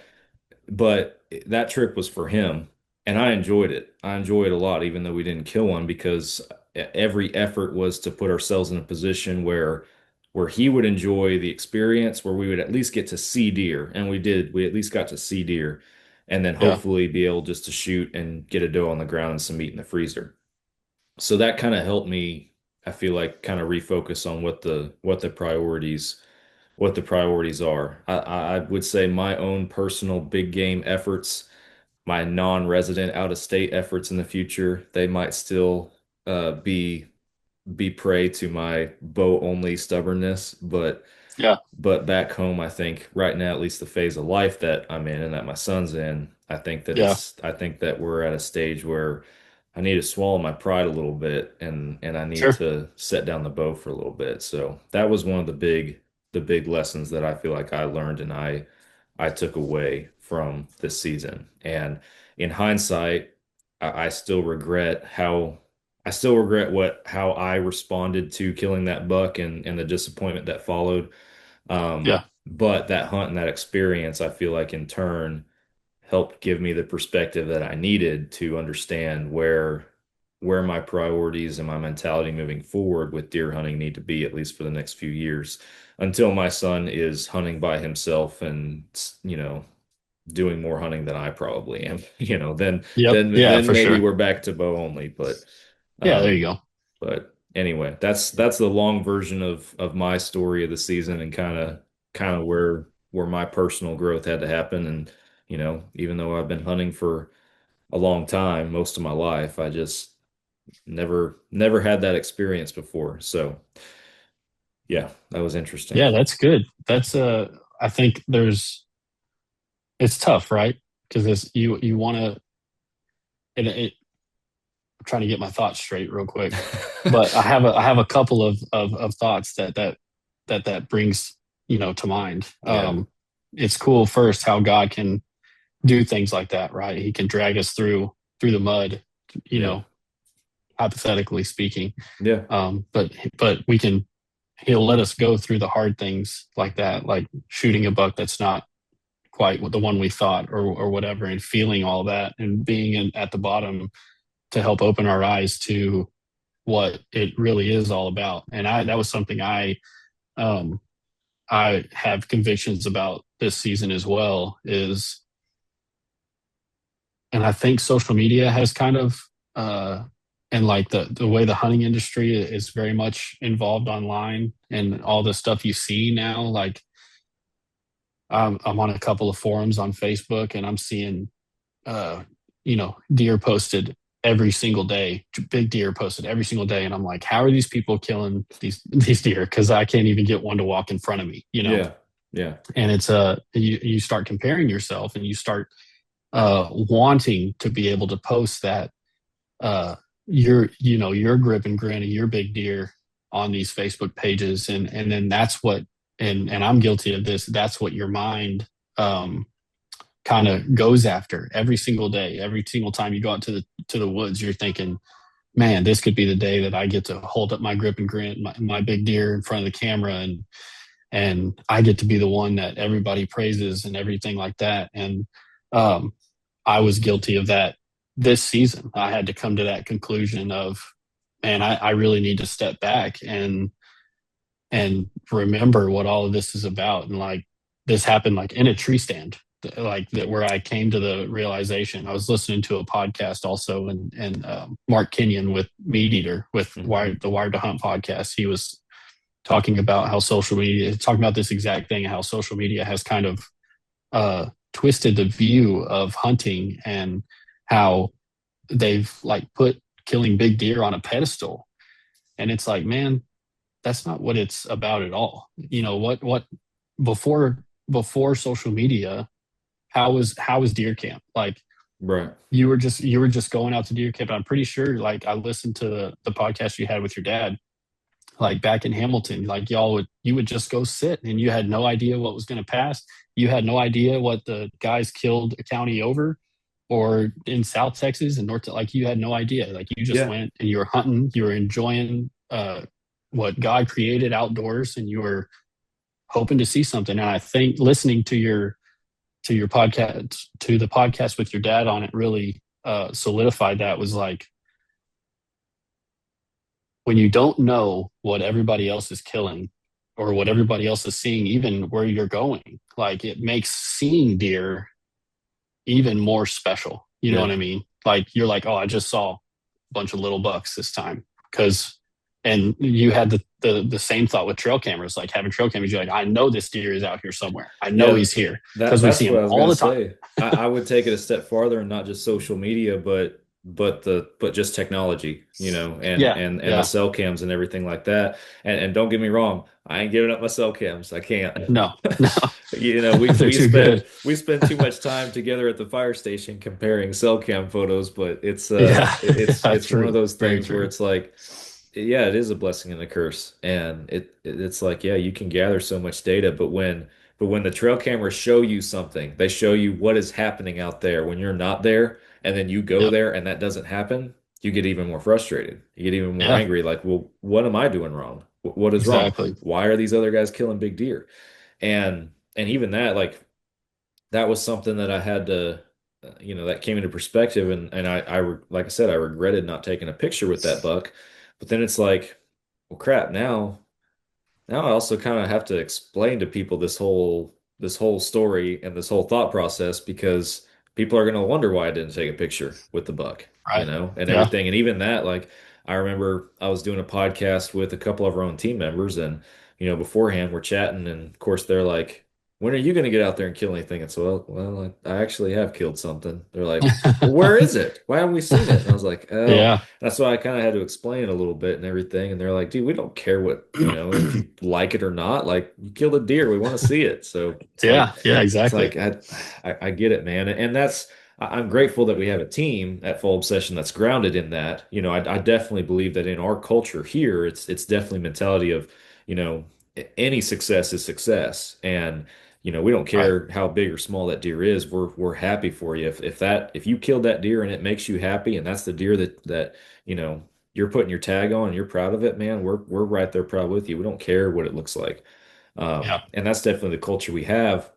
that trip was for him, and I enjoyed it. I enjoyed it a lot, even though we didn't kill one, because every effort was to put ourselves in a position where he would enjoy the experience, where we would at least get to see deer, and we did. We at least got to see deer, and then Yeah. hopefully be able just to shoot and get a doe on the ground and some meat in the freezer. So that kind of helped me, I feel like, kind of refocus on what the priorities are. I would say my own personal big game efforts, my non-resident out-of-state efforts in the future, they might still be prey to my bow only stubbornness, Yeah. but back home, I think right now, at least the phase of life that I'm in and that my son's in, Yeah. I think that we're at a stage where I need to swallow my pride a little bit and I need Sure. to set down the bow for a little bit. So that was one of the big lessons that I feel like I learned and I took away from this season. And in hindsight, I still regret how I responded to killing that buck and the disappointment that followed. Yeah. But that hunt and that experience, I feel like in turn helped give me the perspective that I needed to understand where my priorities and my mentality moving forward with deer hunting need to be, at least for the next few years, until my son is hunting by himself and, doing more hunting than I probably am. Then Yep. then Yeah, then for maybe sure. we're back to bow only. But Yeah, there you um, go. but anyway, that's the long version of my story of the season and kind of where my personal growth had to happen. And even though I've been hunting for a long time, most of my life, I just never had that experience before. So yeah, that was interesting. Yeah, that's good. That's I think it's tough, right? Because you want to, and I'm trying to get my thoughts straight real quick. But I have a couple of thoughts that brings to mind. Yeah, It's cool first how God can do things like that, right? He can drag us through the mud, you yeah, know, hypothetically speaking. yeah, But he'll let us go through the hard things like that, like shooting a buck that's not quite the one we thought, or whatever, and feeling all that and being at the bottom to help open our eyes to what it really is all about. And that was something um I have convictions about this season as well, is, and I think social media has kind of and like the way the hunting industry is very much involved online, and all the stuff you see now, like I'm on a couple of forums on Facebook, and I'm seeing deer posted every single day, big deer posted every single day, and I'm like, how are these people killing these deer? Because I can't even get one to walk in front of me. yeah, yeah, And it's you start comparing yourself, and you start wanting to be able to post that your grip and grin and your big deer on these Facebook pages, and then that's what, and I'm guilty of this. That's what your mind kind of goes after every single day. Every single time you go out to the woods, you're thinking, man, this could be the day that I get to hold up my grip and grin, my big deer in front of the camera, and I get to be the one that everybody praises and everything like that. And um, I was guilty of that this season. I had to come to that conclusion of, man, I really need to step back and remember what all of this is about. And like, this happened like in a tree stand. like that where I came to the realization. I was listening to a podcast also, and Mark Kenyon with Meat Eater with the Wired to Hunt podcast. He was talking about how social media, talking about this exact thing, how social media has kind of twisted the view of hunting, and how they've like put killing big deer on a pedestal. And it's like, man, that's not what it's about at all. You know, what before social media, how was deer camp? Like, Right. you were just going out to deer camp. I'm pretty sure, like, I listened to the podcast you had with your dad, like back in Hamilton, like you would just go sit, and you had no idea what was going to pass. You had no idea what the guys killed a county over, or in South Texas and North, like you had no idea. Like you just Yeah. went and you were hunting, you were enjoying what God created outdoors, and you were hoping to see something. And I think listening to your podcast, to the podcast with your dad on it, really solidified that. Was like, when you don't know what everybody else is killing or what everybody else is seeing, even where you're going, like it makes seeing deer even more special. You know Yeah. what I mean? Like you're like, oh, I just saw a bunch of little bucks this time. And you had the same thought with trail cameras, like having trail cameras. You're like, I know this deer is out here somewhere. I know Yeah, he's here because we that's see what him I was all gonna the time. say. I would take it a step farther, and not just social media, but just technology, Yeah, and the yeah, cell cams and everything like that. And don't get me wrong, I ain't giving up my cell cams. I can't. no, no, We they're we too spend good. we spend too much time together at the fire station comparing cell cam photos, but it's Yeah, that's it's one of true. those Very things where true. it's like, yeah, it is a blessing and a curse. And it's like, yeah, you can gather so much data, but when the trail cameras show you something, they show you what is happening out there when you're not there, and then you go Yep. there and that doesn't happen, you get even more frustrated. You get even more Yeah, angry, like, well, what am I doing wrong? What is wrong? exactly. Why are these other guys killing big deer? And even that, like, that was something that I had to, that came into perspective, and like I said, I regretted not taking a picture with that buck. But then it's like, well, crap, now I also kind of have to explain to people this whole story and this whole thought process, because people are going to wonder why I didn't take a picture with the buck, Right. and Yeah. everything. And even that, like, I remember I was doing a podcast with a couple of our own team members, and beforehand we're chatting, and of course they're like, "When are you going to get out there and kill anything?" And so, well, I actually have killed something. They're like, "Well, where is it? Why haven't we seen it?" And I was like, "Oh." Yeah. That's why I kind of had to explain a little bit and everything. And they're like, dude, we don't care if you like it or not. Like, you killed a deer, we want to see it. So Yeah. Yeah. it's Exactly. like I get it, man. And I'm grateful that we have a team at Full Obsession that's grounded in that. I definitely believe that in our culture here, it's definitely mentality of, you know, any success is success. And we don't Right. care how big or small that deer is. We're happy for you. If you killed that deer and it makes you happy, and that's the deer that you're putting your tag on and you're proud of it, man, we're right there proud with you. We don't care what it looks like. Yeah. And that's definitely the culture we have.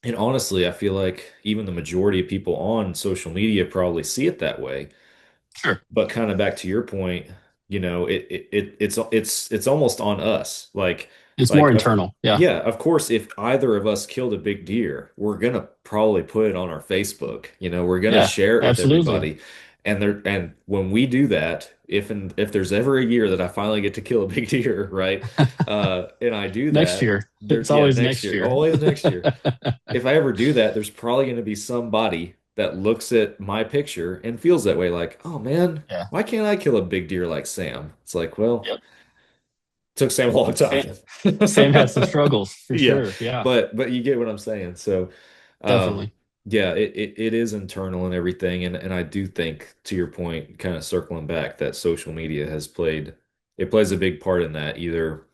And honestly, I feel like even the majority of people on social media probably see it that way. Sure. But kind of back to your point, it's almost on us. It's more Like internal. Yeah. yeah, of course, if either of us killed a big deer, we're gonna probably put it on our Facebook. We're gonna Yeah. share it with Absolutely. everybody. And when we do that, if there's ever a year that I finally get to kill a big deer, right? And I do Next that, year. there, It's yeah, always next next year, year. always next year. If I ever do that, there's probably going to be somebody that looks at my picture and feels that way, like, oh man, Yeah. why can't I kill a big deer like Sam? It's like, well, Yep. took Sam a long Sam, time. Sam had some struggles for Yeah, sure. Yeah. but you get what I'm saying. So, um, Definitely. yeah, it is internal and everything, and I do think, to your point, kind of circling back, that social media plays a big part in that. Either,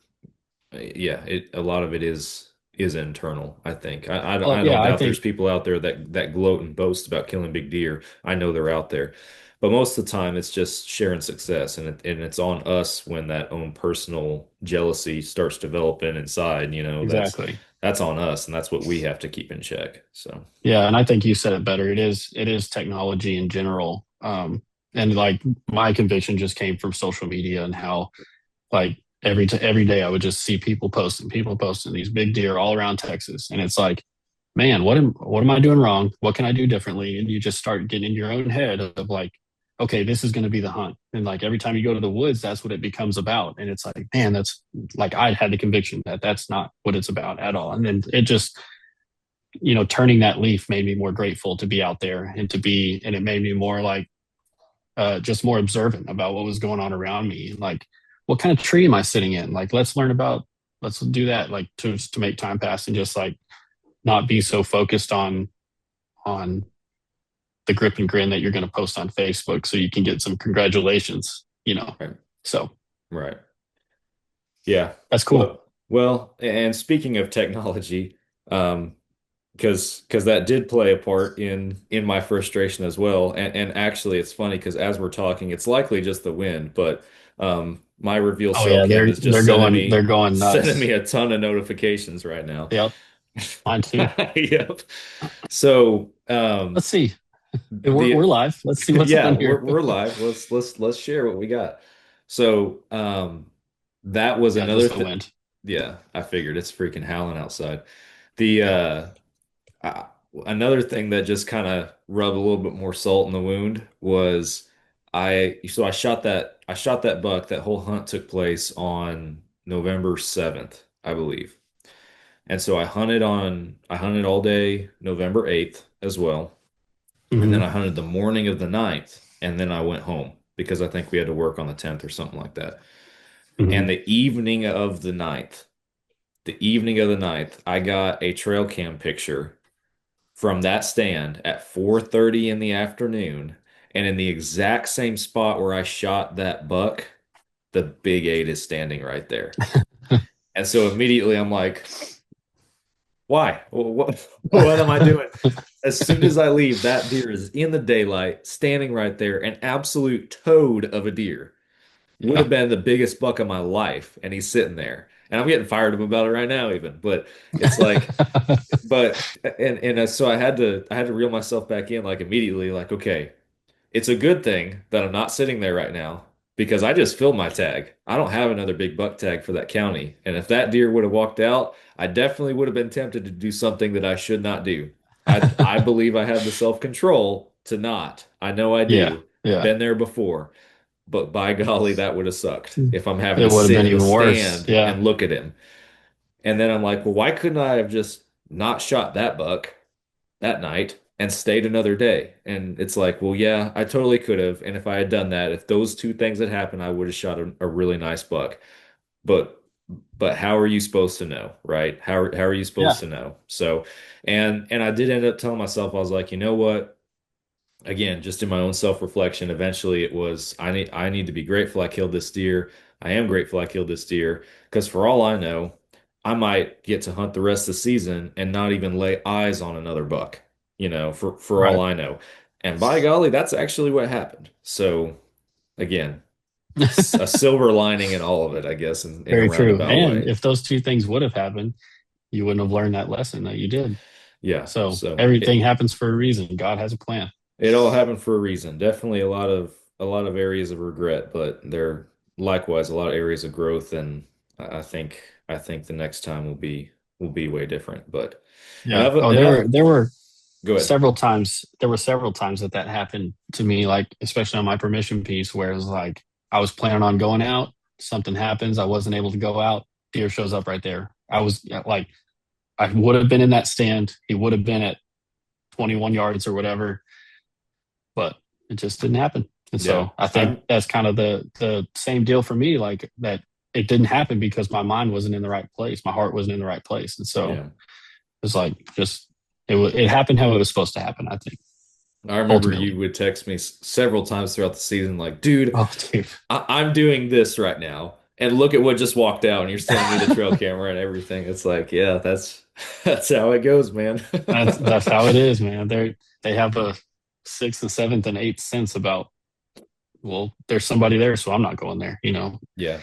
yeah, a lot of it is internal, I think. Well, I yeah, don't I doubt there's think people out there that gloat and boast about killing big deer. I know they're out there. But most of the time it's just sharing success, and it's on us when that own personal jealousy starts developing inside, exactly. that's on us, and that's what we have to keep in check. So, Yeah, and I think you said it better. It is technology in general. And like my conviction just came from social media, and how like every day I would just see people posting these big deer all around Texas, and it's like, man, what am I doing wrong? What can I do differently? And you just start getting in your own head of like, okay, this is going to be the hunt. And like every time you go to the woods, that's what it becomes about. And it's like, man, that's like I had the conviction that that's not what it's about at all. And then it just, turning that leaf made me more grateful to be out there and and it made me more like just more observant about what was going on around me. Like, what kind of tree am I sitting in? Like, let's do that, like to make time pass and just like not be so focused on the grip and grin that you're going to post on Facebook so you can get some congratulations. Right. So Right. Yeah. that's cool. Well, and speaking of technology, because that did play a part in my frustration as well. And actually, it's funny because as we're talking, it's likely just the wind, but my reveal Oh cell yeah, cam is just sending they're me going sending nuts. me a ton of notifications right now. Yep, mine too. Yep. So Let's see. We're the live. Let's see what's yeah, on here. we're live. Let's share what we got. So that was Yeah, another just the thing. wind. Yeah, I figured it's freaking howling outside. The uh, another thing that just kind of rubbed a little bit more salt in the wound was I shot that buck. That whole hunt took place on November 7th, I believe. And so I hunted all day November 8th as well. And then Hmm. I hunted the morning of the 9th, and then I went home because I think we had to work on the 10th or something like that. Hmm. And the evening of the 9th, I got a trail cam picture from that stand at 4:30 in the afternoon, and in the exact same spot where I shot that buck, the big eight is standing right there. And so immediately I'm like, why? What am I doing? As soon as I leave, that deer is in the daylight, standing right there, an absolute toad of a deer. Would Yeah. have been the biggest buck of my life, and he's sitting there. And I'm getting fired up about it right now, even. But it's like, so I had to reel myself back in like immediately, like, okay, it's a good thing that I'm not sitting there right now because I just filled my tag. I don't have another big buck tag for that county. And if that deer would have walked out, I definitely would have been tempted to do something that I should not do. I believe I have the self-control to not. I know I Yeah. do. Yeah. Been there before. But by golly, that would have sucked if I'm having to It would have sit been in the even worse. stand Yeah. and look at him. And then I'm like, well, why couldn't I have just not shot that buck that night and stayed another day? And it's like, well, yeah, I totally could have. And if I had done that, if those two things had happened, I would have shot a really nice buck. But how are you supposed to know, right? How are you Yeah. supposed to know? So, and I did end up telling myself, I was like, you know what? Again, just in my own self-reflection, eventually it was I need to be grateful I killed this deer. I am grateful I killed this deer because for all I know, I might get to hunt the rest of the season and not even lay eyes on another buck, for all Right. I know. And by golly, that's actually what happened. So again, a silver lining in all of it, I guess, in a Very true. roundabout And way. if those two things would have happened, you wouldn't have learned that lesson that you did. Yeah. So So everything happens for a reason. God has a plan. it all happened for a reason. Definitely a lot of areas of regret, but there likewise a lot of areas of growth, and I think the next time will be way different. But Yeah. Oh, and I've go ahead. there were several times that happened to me, like especially on my permission piece, where it was like I was planning on going out, something happens, I wasn't able to go out, deer shows up right there. I was like, I would have been in that stand. He would have been at 21 yards or whatever, but it just didn't happen. And Yeah, so I think I'm that's kind of the same deal for me, like that it didn't happen because my mind wasn't in the right place. My heart wasn't in the right place. And so yeah. it's like just it happened how it was supposed to happen, I think, I remember ultimately. you would text me several times throughout the season, like, dude, Oh, dude. I'm doing this right now, and look at what just walked out, and you're sending me the trail camera and everything. It's like, yeah, that's how it goes, man. That's how it is, man. They have a sixth and seventh and eighth sense about, well, there's somebody there, so I'm not going there. Yeah.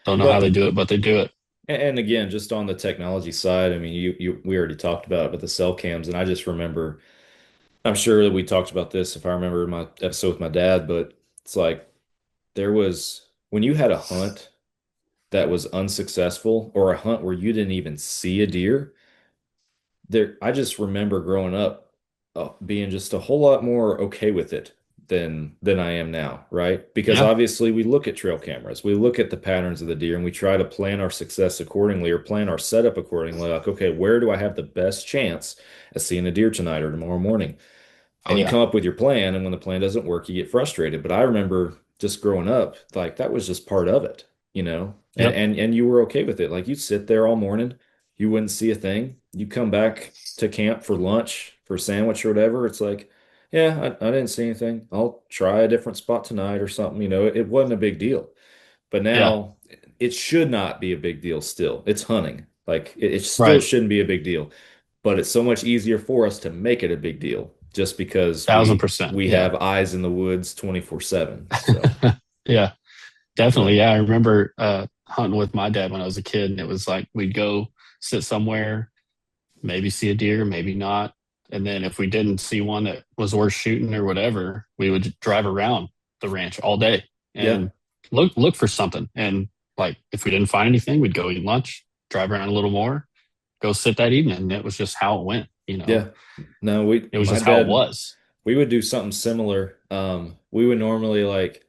Don't know how they Well, do it, but they do it. and again, just on the technology side, I mean, we already talked about it with the cell cams, and I just remember, I'm sure that we talked about this if I remember my episode with my dad, but it's like there was when you had a hunt that was unsuccessful or a hunt where you didn't even see a deer, I just remember growing up being just a whole lot more okay with it than I am now, right? Because Yeah. obviously we look at trail cameras, we look at the patterns of the deer, and we try to plan our success accordingly or plan our setup accordingly. Like, okay, where do I have the best chance at seeing a deer tonight or tomorrow morning? Oh And you yeah. come up with your plan, and when the plan doesn't work, you get frustrated. But I remember just growing up, like that was just part of it, you know? And Yep. and you were okay with it. Like you'd sit there all morning, you wouldn't see a thing. You come back to camp for lunch, for a sandwich or whatever. It's like, yeah, I didn't see anything. I'll try a different spot tonight or something. It wasn't a big deal. But Yeah. now it should not be a big deal still. It's hunting. Like it still Right. shouldn't be a big deal, but it's so much easier for us to make it a big deal just because Thousand we percent. we Yeah. have eyes in the woods 24/7. So, Yeah. Definitely. but Yeah. I remember hunting with my dad when I was a kid, and it was like we'd go sit somewhere, maybe see a deer, maybe not. And then if we didn't see one that was worth shooting or whatever, we would drive around the ranch all day yeah, and look for something. And like if we didn't find anything, we'd go eat lunch, drive around a little more, go sit that evening. And it was just how it went, you know. yeah. No, we It was my just how it dad, was. we would do something similar. We would normally like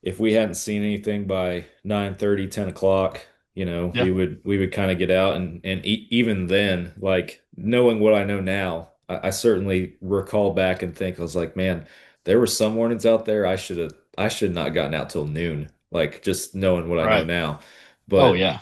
if we hadn't seen anything by 9:30, 10 o'clock, Yeah. we would kind of get out and even then, like knowing what I know now, I certainly recall back and think I was like, man, there were some mornings out there I should not gotten out till noon, like just knowing what I know Right. now. Oh But yeah.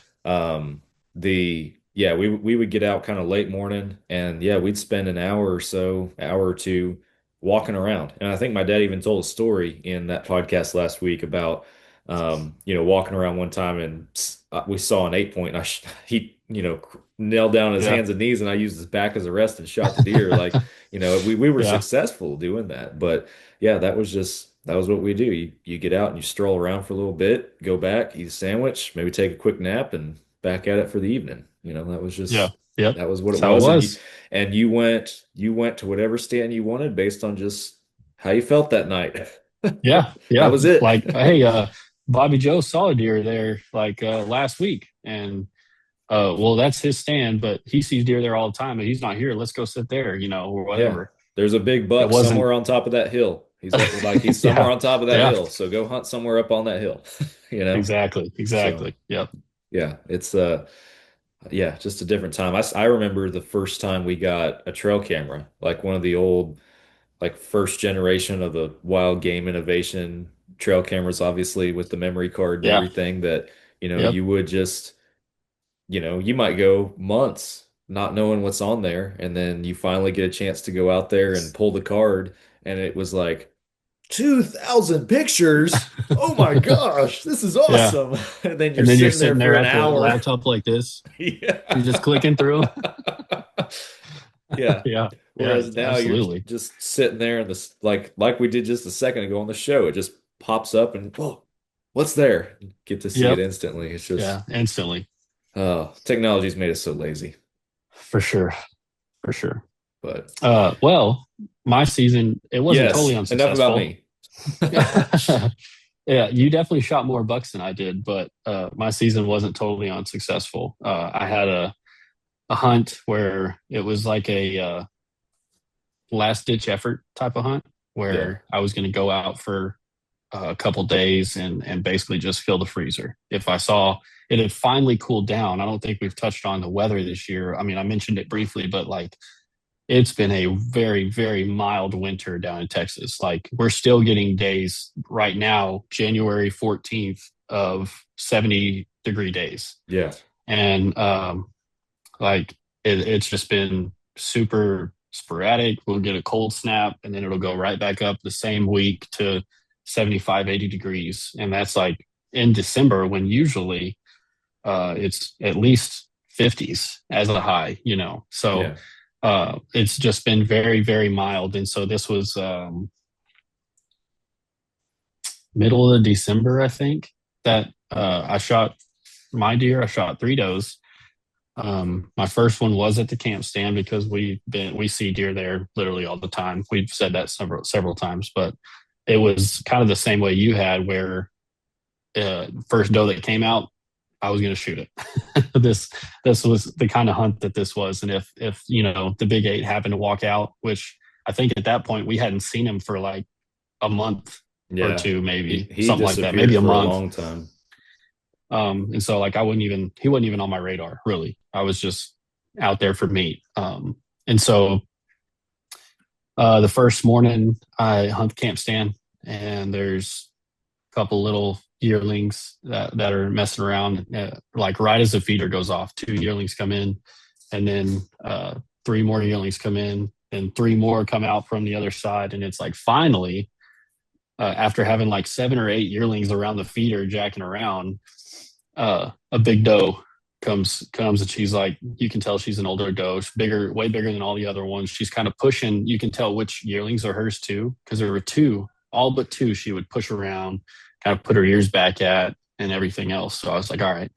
the yeah, we would get out kind of late morning and yeah, we'd spend an hour or so, hour or two walking around. And I think my dad even told a story in that podcast last week about, walking around one time and we saw an 8 point. And he, knelt down on his Yeah. hands and knees, and I used his back as a rest and shot the deer. Like, we were Yeah. successful doing that. But yeah, that was what we do. You get out and you stroll around for a little bit, go back, eat a sandwich, maybe take a quick nap, and back at it for the evening. Yeah. Yep. That was what That's it how it was. was. And you went to whatever stand you wanted based on just how you felt that night. Yeah, That yeah. was it. Like, hey, Bobby Joe saw a deer there like last week, and well, that's his stand, but he sees deer there all the time, and he's not here. Let's go sit there, or Yeah. whatever. There's a big It buck wasn't. somewhere on top of that hill. He's somewhere Yeah, on top of that yeah. hill. So go hunt somewhere up on that hill, you know? Exactly, So exactly. Yep. yeah, it's yeah, just a different time. I remember the first time we got a trail camera, like one of the old like first generation of the wild game innovation trail cameras, obviously with the memory card and Yeah. everything that, Yep. you would just, you might go months not knowing what's on there. And then you finally get a chance to go out there and pull the card. And it was like 2,000 pictures. Oh my gosh, this is Yeah. awesome. And then you're And then you're sitting there sitting for there an at the hour. laptop like this. You're just Yeah. clicking through. Yeah. Yeah. Yeah. Whereas now you're Absolutely. just sitting there and this like we did just a second ago on the show, it just pops up and whoa, what's there? Get to see it Yep. instantly. It's just Yeah. Instantly. technology's made us so lazy. For sure. For sure. But Well, my season, it wasn't totally yes, enough about unsuccessful. me. Yeah, you definitely shot more bucks than I did, but my season wasn't totally unsuccessful. I had a hunt where it was like a last ditch effort type of hunt Yeah. where I was going to go out for a couple days and basically just fill the freezer. If I saw it had finally cooled down, I don't think we've touched on the weather this year. I mean, I mentioned it briefly, but like it's been a very, very mild winter down in Texas. Like we're still getting days right now, January 14th of 70-degree days. Yeah. And like it's just been super sporadic. We'll get a cold snap and then it'll go right back up the same week to 75, 80 degrees. And that's like in December when usually it's at least 50s as a high. So Yeah. it's just been very, very mild. And so this was middle of December, I think, that I shot my deer. I shot 3 does. My first one was at the camp stand because we see deer there literally all the time. We've said that several times, but it was kind of the same way you had, where first doe that came out, I was going to shoot it. This was the kind of hunt that this was. And if the big eight happened to walk out, which I think at that point we hadn't seen him for like a month or Yeah. two, maybe He something like that, disappeared maybe a for month. a long time. And so like he wasn't even on my radar really. I was just out there for meat. And so the first morning I hunt the camp stand, and there's a couple little yearlings that are messing around. Like right as the feeder goes off, 2 yearlings come in, and then 3 more yearlings come in, and 3 more come out from the other side. And it's like finally, after having like 7 or 8 yearlings around the feeder jacking around, a big doe comes and she's like, you can tell she's an older doe. She's bigger, way bigger than all the other ones. She's kind of pushing. You can tell which yearlings are hers too, because there were 2, all but 2 she would push around, kind of put her ears back at and everything else. So I was like, all right,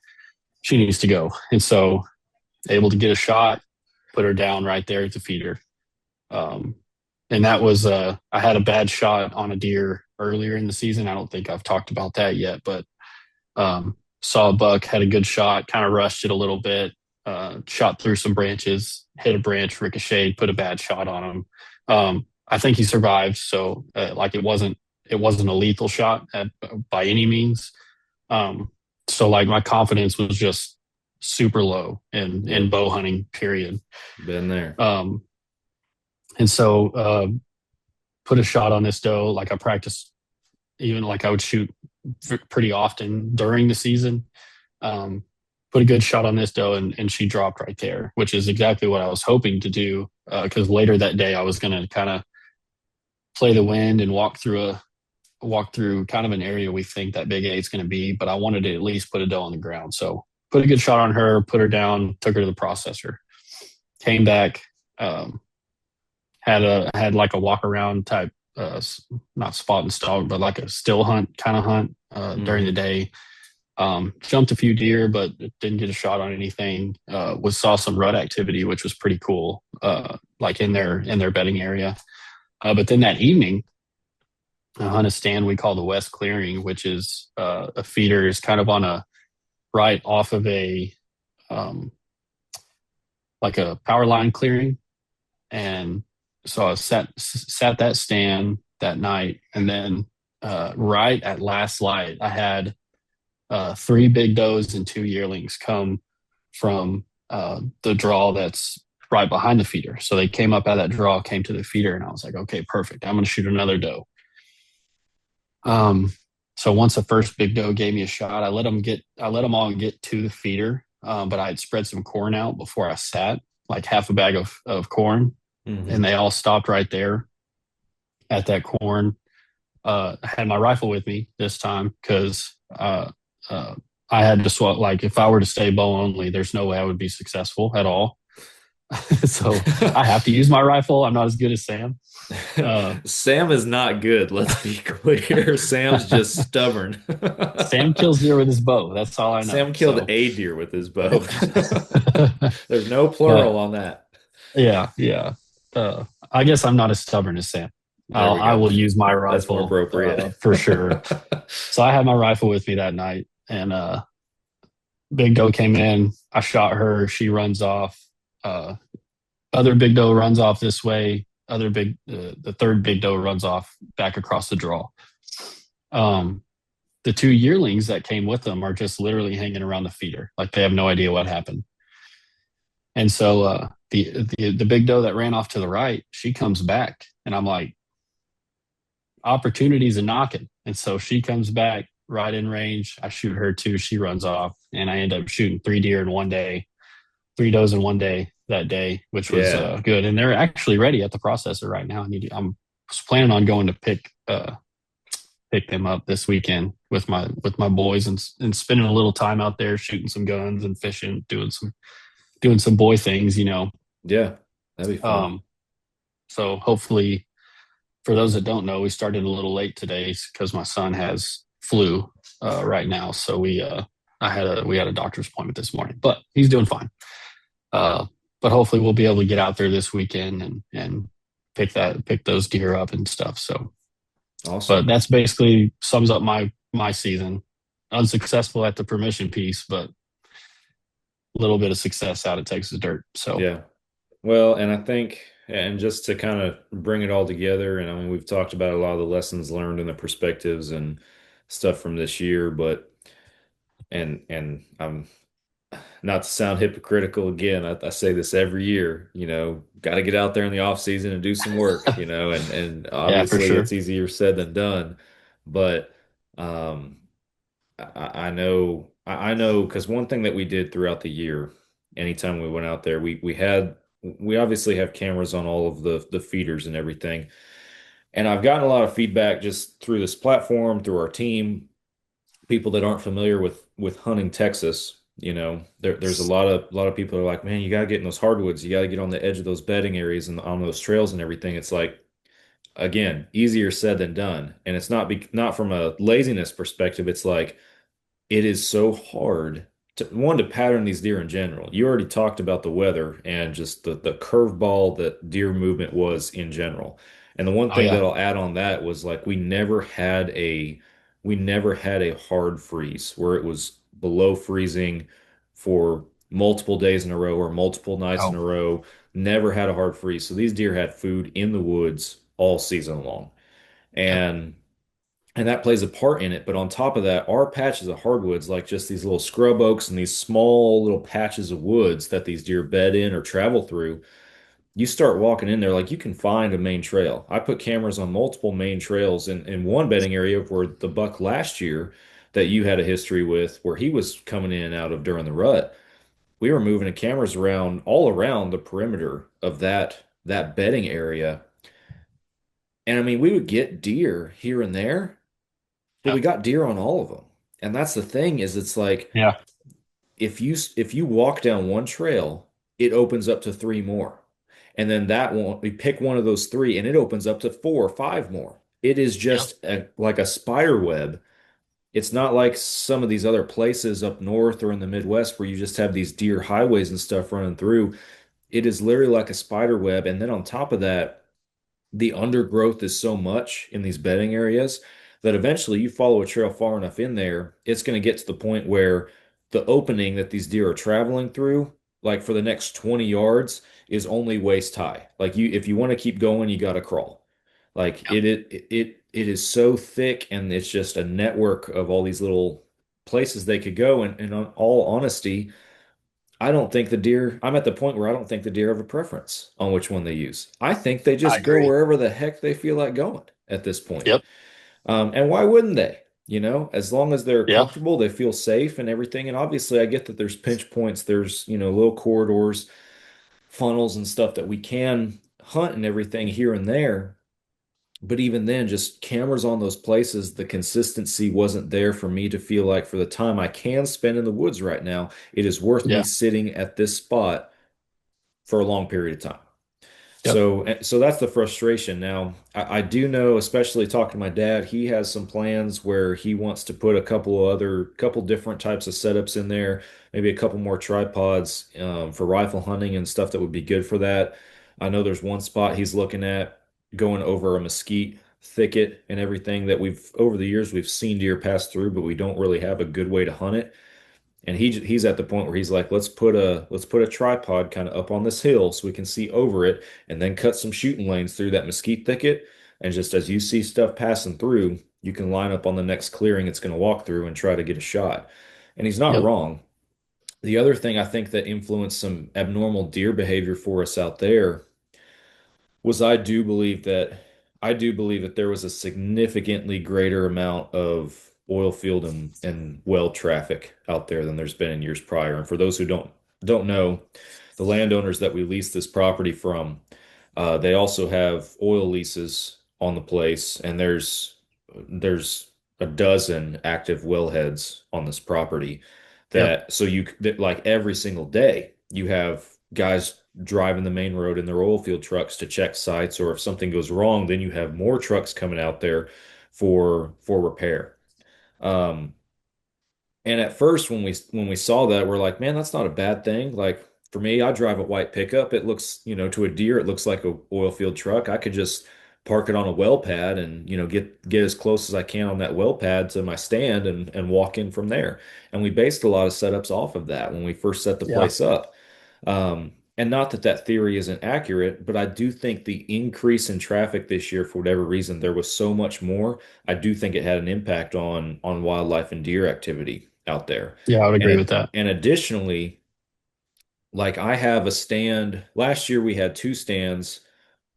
she needs to go. And so able to get a shot, put her down right there at the feeder. And that was, I had a bad shot on a deer earlier in the season. I don't think I've talked about that yet, but saw a buck, had a good shot, kind of rushed it a little bit, shot through some branches, hit a branch, ricocheted, put a bad shot on him. I think he survived. So like it wasn't a lethal shot by any means. So like my confidence was just super low in bow hunting, period. Been there. And so put a shot on this doe. Like I practiced, even like I would shoot pretty often during the season. Put a good shot on this doe, and she dropped right there, which is exactly what I was hoping to do. Because later that day I was going to kind of play the wind and walk through kind of an area we think that big eight's going to be, but I wanted to at least put a doe on the ground. So put a good shot on her, put her down, took her to the processor, came back, had like a walk around type, not spot and stalk, but like a still hunt kind of hunt during the day. Jumped a few deer, but didn't get a shot on anything. Saw some rut activity, which was pretty cool, like in their bedding area. But then that evening, I hunt a stand we call the West Clearing, which is a feeder is kind of on a right off of a like a power line clearing. And so I sat that stand that night, and then right at last light, I had 3 big does and 2 yearlings come from the draw that's right behind the feeder. So they came up out of that draw, came to the feeder, and I was like, okay, perfect. I'm going to shoot another doe. So once the first big doe gave me a shot, I let them all get to the feeder. But I had spread some corn out before I sat, like half a bag of corn. Mm-hmm. And they all stopped right there at that corn. I had my rifle with me this time because I had to swap. Like if I were to stay bow only, there's no way I would be successful at all. So I have to use my rifle. I'm not as good as Sam. Sam is not good. Let's be clear. Sam's just stubborn. Sam kills deer with his bow. That's all I know. Sam killed a deer with his bow. There's no plural on that. Yeah. I guess I'm not as stubborn as Sam. I will use my rifle. That's more appropriate. For sure. So I had my rifle with me that night, and big doe came in. I shot her. She runs off. Other big doe runs off this way. The third big doe runs off back across the draw. The 2 yearlings that came with them are just literally hanging around the feeder, like they have no idea what happened. And so the big doe that ran off to the right, she comes back, and I'm like, opportunities are knocking. And so she comes back right in range. I shoot her too. She runs off, and I end up shooting 3 deer in one day, 3 does in one day that day, which was good. And they're actually ready at the processor right now. I'm planning on going to pick them up this weekend with my boys and spending a little time out there shooting some guns and fishing, doing some boy things, Yeah, that'd be fun. So hopefully, for those that don't know, we started a little late today because my son has flu right now. So we had a doctor's appointment this morning, but he's doing fine. But hopefully we'll be able to get out there this weekend and pick those deer up and stuff. So awesome. But that's basically sums up my season. unsuccessful at the permission piece, but a little bit of success out of Texas dirt. So Yeah. Well, and I think, and just to kind of bring it all together, and I mean, we've talked about a lot of the lessons learned and the perspectives and stuff from this year, but and I'm not to sound hypocritical again, I say this every year, got to get out there in the off season and do some work, and yeah, for obviously sure. it's easier said than done, but um, I know because one thing that we did throughout the year, anytime we went out there, we obviously have cameras on all of the feeders and everything, and I've gotten a lot of feedback just through this platform, through our team, people that aren't familiar with hunting Texas, there's a lot of people are like, man, you gotta get in those hardwoods, you gotta get on the edge of those bedding areas and on those trails and everything. It's like, again, easier said than done. And it's not from a laziness perspective. It's like it is so hard to pattern these deer in general. You already talked about the weather and just the curveball that deer movement was in general. And the one Oh thing yeah. that I'll add on that was like we never had a hard freeze where it was below freezing for multiple days in a row or multiple nights in Oh, a row. Never had a hard freeze. So these deer had food in the woods all season long. yep. And that plays a part in it. But on top of that, our patches of hardwoods, like just these little scrub oaks and these small little patches of woods that these deer bed in or travel through, you start walking in there, like you can find a main trail. I put cameras on multiple main trails in one bedding area where the buck last year that you had a history with, where he was coming in and out of during the rut. We were moving the cameras around all around the perimeter of that bedding area. And I mean, we would get deer here and there, but we Yep. got deer on all of them. And that's the thing is it's like Yeah. if you walk down one trail, it opens up to three more. And then that one, we pick one of those three and it opens up to four or five more. It is Yep. just like a spider web. It's not like some of these other places up north or in the Midwest where you just have these deer highways and stuff running through. It is literally like a spider web. And then on top of that, the undergrowth is so much in these bedding areas that eventually you follow a trail far enough in there, it's going to get to the point where the opening that these deer are traveling through, like for the next 20 yards, is only waist high. Like if you want to keep going, you got to crawl. Like Yep. it is so thick, and it's just a network of all these little places they could go. And in all honesty, I'm at the point where I don't think the deer have a preference on which one they use. I think they I just go agree. wherever the heck they feel like going at this point. Yep. And why wouldn't they? As long as they're Yeah. comfortable, they feel safe and everything. And obviously, I get that there's pinch points, there's, little corridors, funnels, and stuff that we can hunt and everything here and there. But even then, just cameras on those places, the consistency wasn't there for me to feel like for the time I can spend in the woods right now, it is worth me Yeah. sitting at this spot for a long period of time. Yep. So that's the frustration. Now, I do know, especially talking to my dad, he has some plans where he wants to put a couple different types of setups in there, maybe a couple more tripods for rifle hunting and stuff that would be good for that. I know there's one spot he's looking at going over a mesquite thicket and everything that over the years we've seen deer pass through, but we don't really have a good way to hunt it. And he's at the point where he's like, let's put a tripod kind of up on this hill so we can see over it, and then cut some shooting lanes through that mesquite thicket. And just as you see stuff passing through, you can line up on the next clearing it's going to walk through and try to get a shot. And he's not Yep. wrong. The other thing I think that influenced some abnormal deer behavior for us out there was I do believe that there was a significantly greater amount of oil field and well traffic out there than there's been in years prior. And for those who don't know, the landowners that we lease this property from, they also have oil leases on the place, and there's a dozen active wellheads on this property Yep. that like every single day you have guys driving the main road in their oil field trucks to check sites, or if something goes wrong, then you have more trucks coming out there for repair. Um, and at first, when we saw that, we're like, man, that's not a bad thing. Like for me, I drive a white pickup. It looks, to a deer, it looks like a oil field truck. I could just park it on a well pad and get as close as I can on that well pad to my stand and walk in from there. And we based a lot of setups off of that when we first set the Yeah. place up. And not that that theory isn't accurate, but I do think the increase in traffic this year, for whatever reason, there was so much more. I do think it had an impact on wildlife and deer activity out there. Yeah, I would agree And with that. and additionally, like I have a stand. Last year we had two stands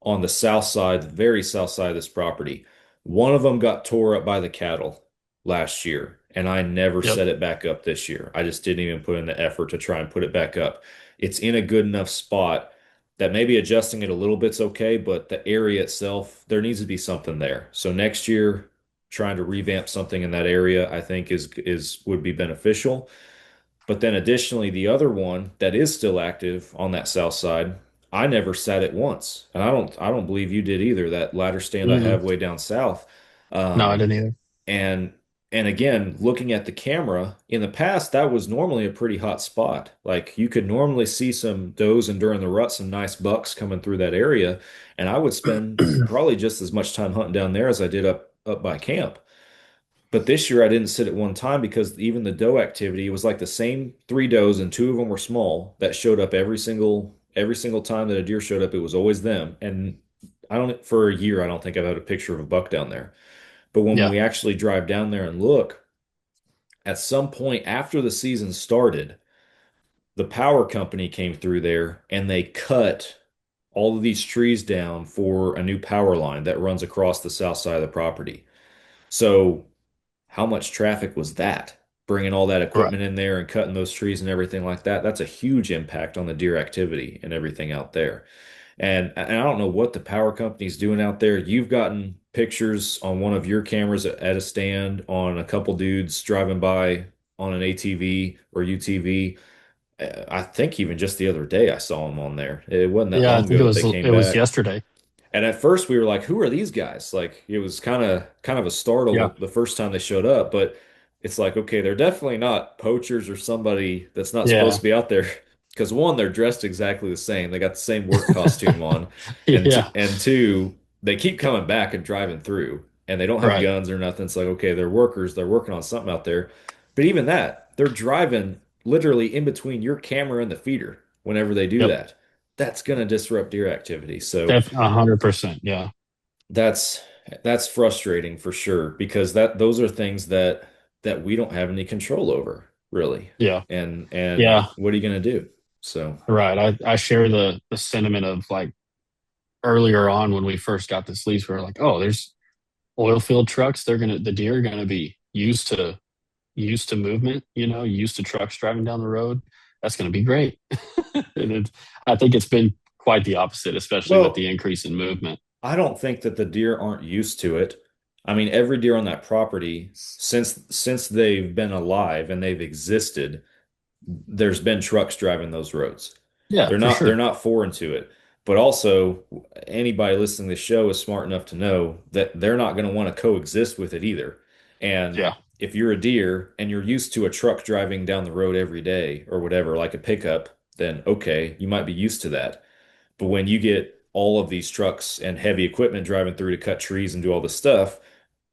on the south side, the very south side of this property. One of them got tore up by the cattle last year, and I never Yep. set it back up this year. I just didn't even put in the effort to try and put it back up. It's in a good enough spot that maybe adjusting it a little bit's okay, but the area itself, there needs to be something there. So next year, trying to revamp something in that area, I think is would be beneficial. But then additionally, the other one that is still active on that south side, I never sat it once. And I don't believe you did either, that ladder stand I Mm-mm. have way down south. No, I Um, didn't either. and and again, looking at the camera, in the past, that was normally a pretty hot spot. Like you could normally see some does and during the rut, some nice bucks coming through that area. And I would spend probably just as much time hunting down there as I did up by camp. But this year I didn't sit at one time because even the doe activity, it was like the same three does and two of them were small that showed up every single time that a deer showed up, it was always them. And I don't for a year I don't think I've had a picture of a buck down there. But when Yeah. we actually drive down there and look, at some point after the season started, the power company came through there and they cut all of these trees down for a new power line that runs across the south side of the property. So how much traffic was that? Bringing all that Right. equipment in there and cutting those trees and everything like that. That's a huge impact on the deer activity and everything out there. And I don't know what the power company's doing out there. You've gotten pictures on one of your cameras at a stand on a couple dudes driving by on an ATV or UTV. I think even just the other day I saw them on there. It wasn't that Yeah, I long think ago that they came it was back. yesterday. And at first we were like, who are these guys? Like it was kind of a Yeah. startle the first time they showed up, but it's like, okay, they're definitely not poachers or somebody that's not supposed Yeah. to be out there. Because one, they're dressed exactly the same. They got the same work costume on. Yeah. And two, they keep coming back and driving through and they don't have Right. guns or nothing. It's like, okay, they're workers, they're working on something out there. But even that, they're driving literally in between your camera and the feeder whenever they do Yep. that. That's gonna disrupt deer activity. So 100%. Yeah. that's that's frustrating for sure because those are things that we don't have any control over, really. Yeah. And Yeah. what are you going to do? So, Right. I share the sentiment of like earlier on when we first got this lease, we were like, oh, there's oil field trucks. The deer are gonna be used to movement, used to trucks driving down the road. That's gonna be great. And I think it's been quite the opposite, especially with the well, increase in movement. I don't think that the deer aren't used to it. I mean, every deer on that property since they've been alive and they've existed, there's been trucks driving those roads. Yeah, They're for not they're sure. not foreign to it. But also, anybody listening to this show is smart enough to know that they're not going to want to coexist with it either. And Yeah. if you're a deer and you're used to a truck driving down the road every day or whatever, like a pickup, then okay, you might be used to that. But when you get all of these trucks and heavy equipment driving through to cut trees and do all this stuff,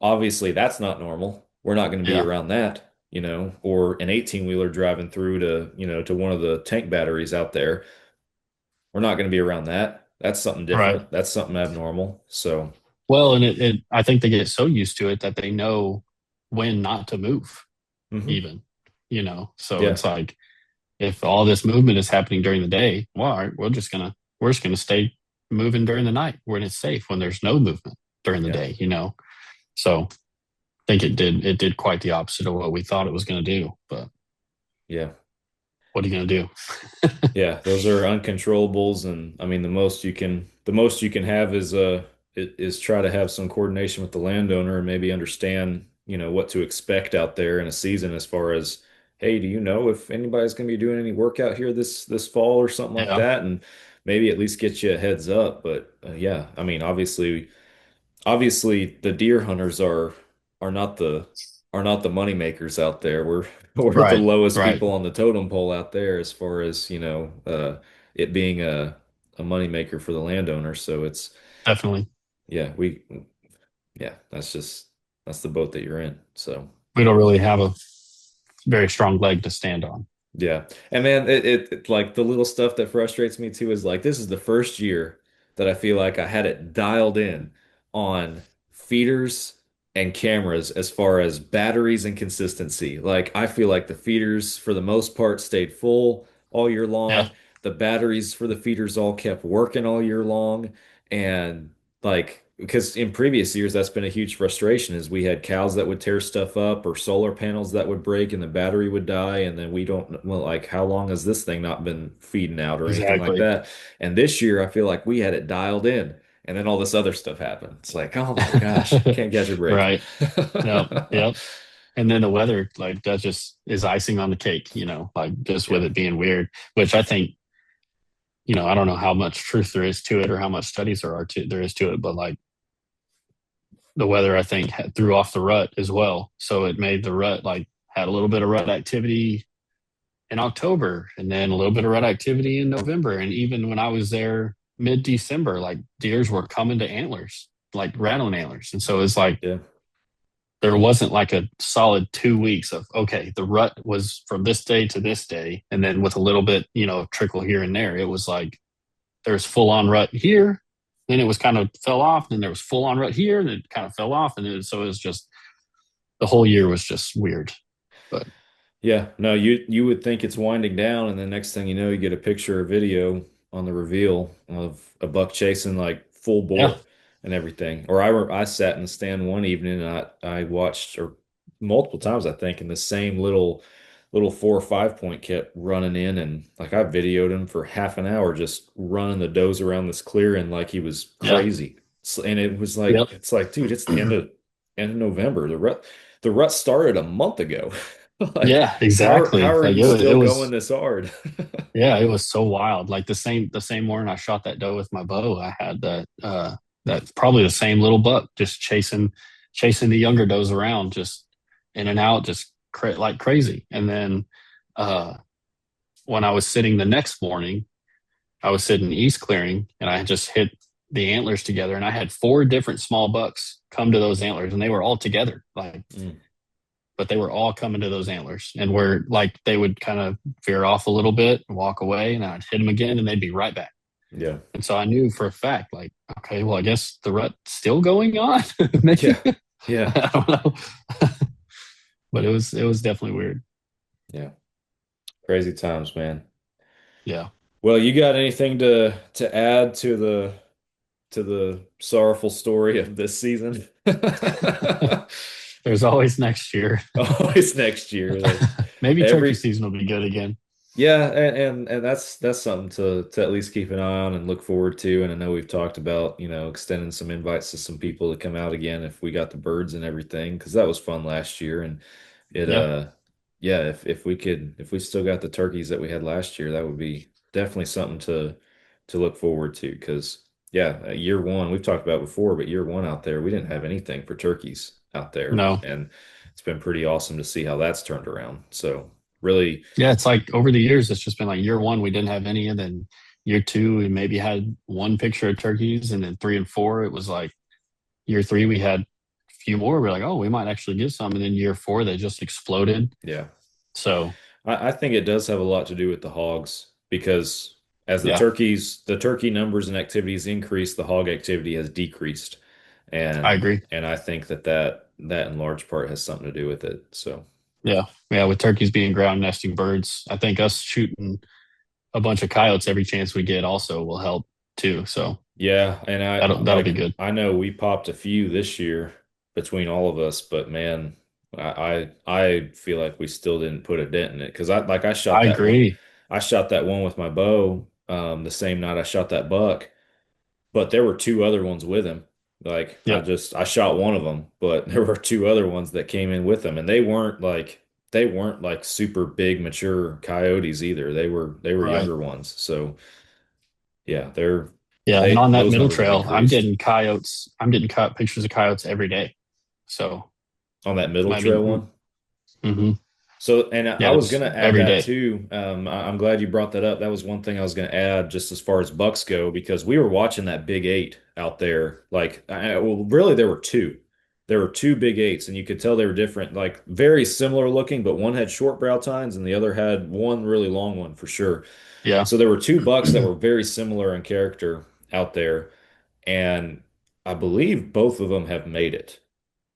obviously that's not normal. We're not going to be Yeah. around that, or an 18 wheeler driving through to one of the tank batteries out there. We're not going to be around that. That's something Right. different. That's something abnormal. So, Well, and I think they get so used to it that they know when not to move, mhm. even, so Yeah, it's like if all this movement is happening during the day, well, all right, we're just gonna stay moving during the night when it's safe, when there's no movement during the yeah, day. So I think it did quite the opposite of what we thought it was gonna do. But yeah. what are you gonna do? Yeah, those are uncontrollables, and I mean the most you can have is try to have some coordination with the landowner and maybe understand, what to expect out there in a season as far as, hey, do you know if anybody's going to be doing any work out here this fall or something like Yeah. that, and maybe at least get you a heads up. But yeah, I mean, obviously the deer hunters are not the are not the money makers out there. We're the Right. lowest Right. people on the totem pole out there as far as, it being a money maker for the landowner. So it's Definitely. yeah, yeah, that's the boat that you're in. So. We don't really have a very strong leg to stand on. Yeah. And man, like the little stuff that frustrates me too is like this is the first year that I feel like I had it dialed in on feeders and cameras as far as batteries and consistency. Like I feel like the feeders for the most part stayed full all year Yeah, long. The batteries for the feeders all kept working all year long. And like because in previous years that's been a huge frustration is we had cows that would tear stuff up or solar panels that would break and the battery would die and then we don't well like how long has this thing not been feeding out or anything like exactly. that. And this year I feel like we had it dialed in and then all this other stuff happened. It's like, oh my gosh, can't catch a break. Right. Yep. Yep. And then the weather, like that just is icing on the cake, like just with Yeah. it being weird, which I think, I don't know how much truth there is to it or how much studies there is to it, but like the weather, I think, threw off the rut as well. So it made the rut like had a little bit of rut activity in October and then a little bit of rut activity in November. And even when I was there mid December, like deers were coming to antlers, like rattling antlers. And so it's like Yeah. there wasn't like a solid 2 weeks of, okay, the rut was from this day to this day. And then with a little bit, trickle here and there, it was like there's full on rut here. Then it was kind of fell off. Then there was full on rut here and it kind of fell off. So it was just the whole year was just weird. But Yeah, no, you would think it's winding down, and the next thing you know, you get a picture or video on the reveal of a buck chasing like full yeah, bore and everything. Or I sat in the stand one evening and I watched or multiple times I think, and the same little 4 or 5 point kept running in, and like I videoed him for half an hour just running the does around this clearing like he was yeah, crazy. And it was like yep. it's like, dude, it's the end of November. The rut started a month ago. Like, Yeah, how exactly. are Like you it still going was, this hard? yeah, it was so wild. Like the same morning I shot that doe with my bow, I had that's probably the same little buck just chasing the younger does around, just in and out, just like crazy. And then uh, when I was sitting the next morning, I was sitting east clearing, and I had just hit the antlers together, and I had four different small bucks come to those antlers, and they were all together, like Mm, but they were all coming to those antlers and were like they would kind of veer off a little bit and walk away and I'd hit them again and they'd be right back. yeah. And so I knew for a fact, like, okay, well, I guess the rut's still going on. Maybe Yeah. Yeah. I don't know. But it was definitely weird. Yeah. Crazy times, man. Yeah. Well, you got anything to add to the sorrowful story of this season? There's always next year. Oh, it's next year. Like Maybe turkey every season will be good again. Yeah, and that's something to at least keep an eye on and look forward to. And I know we've talked about, extending some invites to some people to come out again if we got the birds and everything, because that was fun last year. And it Yeah. yeah, if we still got the turkeys that we had last year, that would be definitely something to look forward to. Because yeah, year one, we've talked about before, but year one out there, we didn't have anything for turkeys out there. No. And it's been pretty awesome to see how that's turned around. So really. Yeah, it's like over the years, it's just been like year one, we didn't have any. And then year two, we maybe had one picture of turkeys. And then three and four, it was like year three, we had a few more. We're like, oh, we might actually get some. And then year four, they just exploded. Yeah. So, I think it does have a lot to do with the hogs because as yeah, the turkey numbers and activities increase, the hog activity has decreased. I And agree. and I think that in large part has something to do with it. So Yeah. Yeah. With turkeys being ground nesting birds, I think us shooting a bunch of coyotes every chance we get also will help too. So yeah, and that'll be good. I know we popped a few this year between all of us, but man, I feel like we still didn't put a dent in it because I shot I that one. agree. I shot that one with my bow the same night I shot that buck, but there were two other ones with him. Like Yep. I shot one of them, but there were two other ones that came in with them, and they weren't like super big mature coyotes either. They were Right. younger ones. So yeah, they're Yeah. And they on that those middle numbers have trail, I'm increased getting coyotes. I'm getting pictures of coyotes every day. So, on that middle I trail mean, one. mhm. So, and I Yeah, was it's going to add every that day. too. I'm glad you brought that up. That was one thing I was going to add just as far as bucks go, because we were watching that big eight out there. Well, really, there were two. There were two big eights, and you could tell they were different, like very similar looking, but one had short brow tines and the other had one really long one for sure. Yeah, So there were two bucks that were very similar in character out there, and I believe both of them have made it.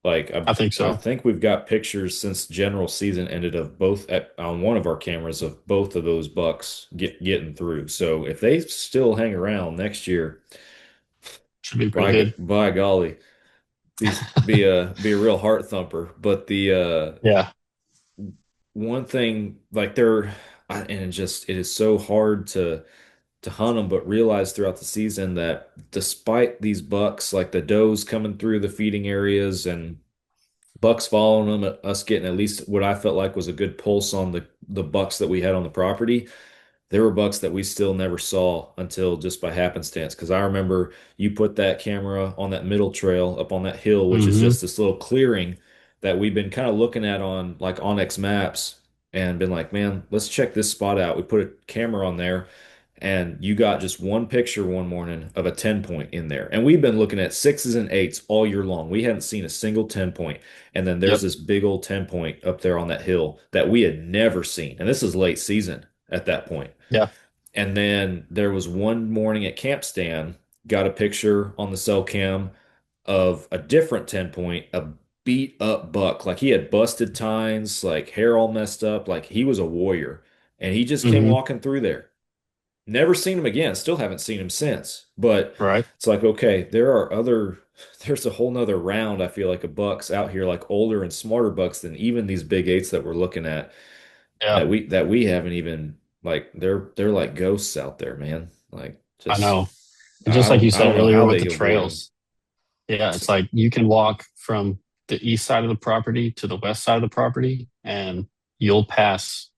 Like I think I so. think we've got pictures since general season ended of both on one of our cameras of both of those bucks getting through. So if they still hang around next year, Should be pretty good. by golly, be a real heart thumper. But the Yeah. one thing like and it is so hard to hunt them, but realize throughout the season that despite these bucks, like the does coming through the feeding areas and bucks following them, us getting at least what I felt like was a good pulse on the bucks that we had on the property. There were bucks that we still never saw until just by happenstance. Because I remember you put that camera on that middle trail up on that hill, which is Hmm. just this little clearing that we've been kind of looking at on like Onyx maps and been like, man, let's check this spot out. We put a camera on there and you got just one picture one morning of a 10 point in there. And we've been looking at sixes and eights all year long. We hadn't seen a single 10 point. And then there's Yep. this big old 10 point up there on that hill that we had never seen. And this is late season at that point. Yeah. And then there was one morning at camp stand, got a picture on the cell cam of a different 10 point, a beat up buck. Like he had busted tines, like hair all messed up, like he was a warrior. And he just came Hmm. walking through there. Never seen him again. Still haven't seen him since. But Right. it's like, okay, there's a whole nother round, I feel like, of bucks out here, like older and smarter bucks than even these big eights that we're looking at Yeah. that we haven't even like they're like ghosts out there, man. Like I just know. And just like you I said don't know earlier how with they the avoid them. trails, yeah, it's like you can walk from the east side of the property to the west side of the property and you'll pass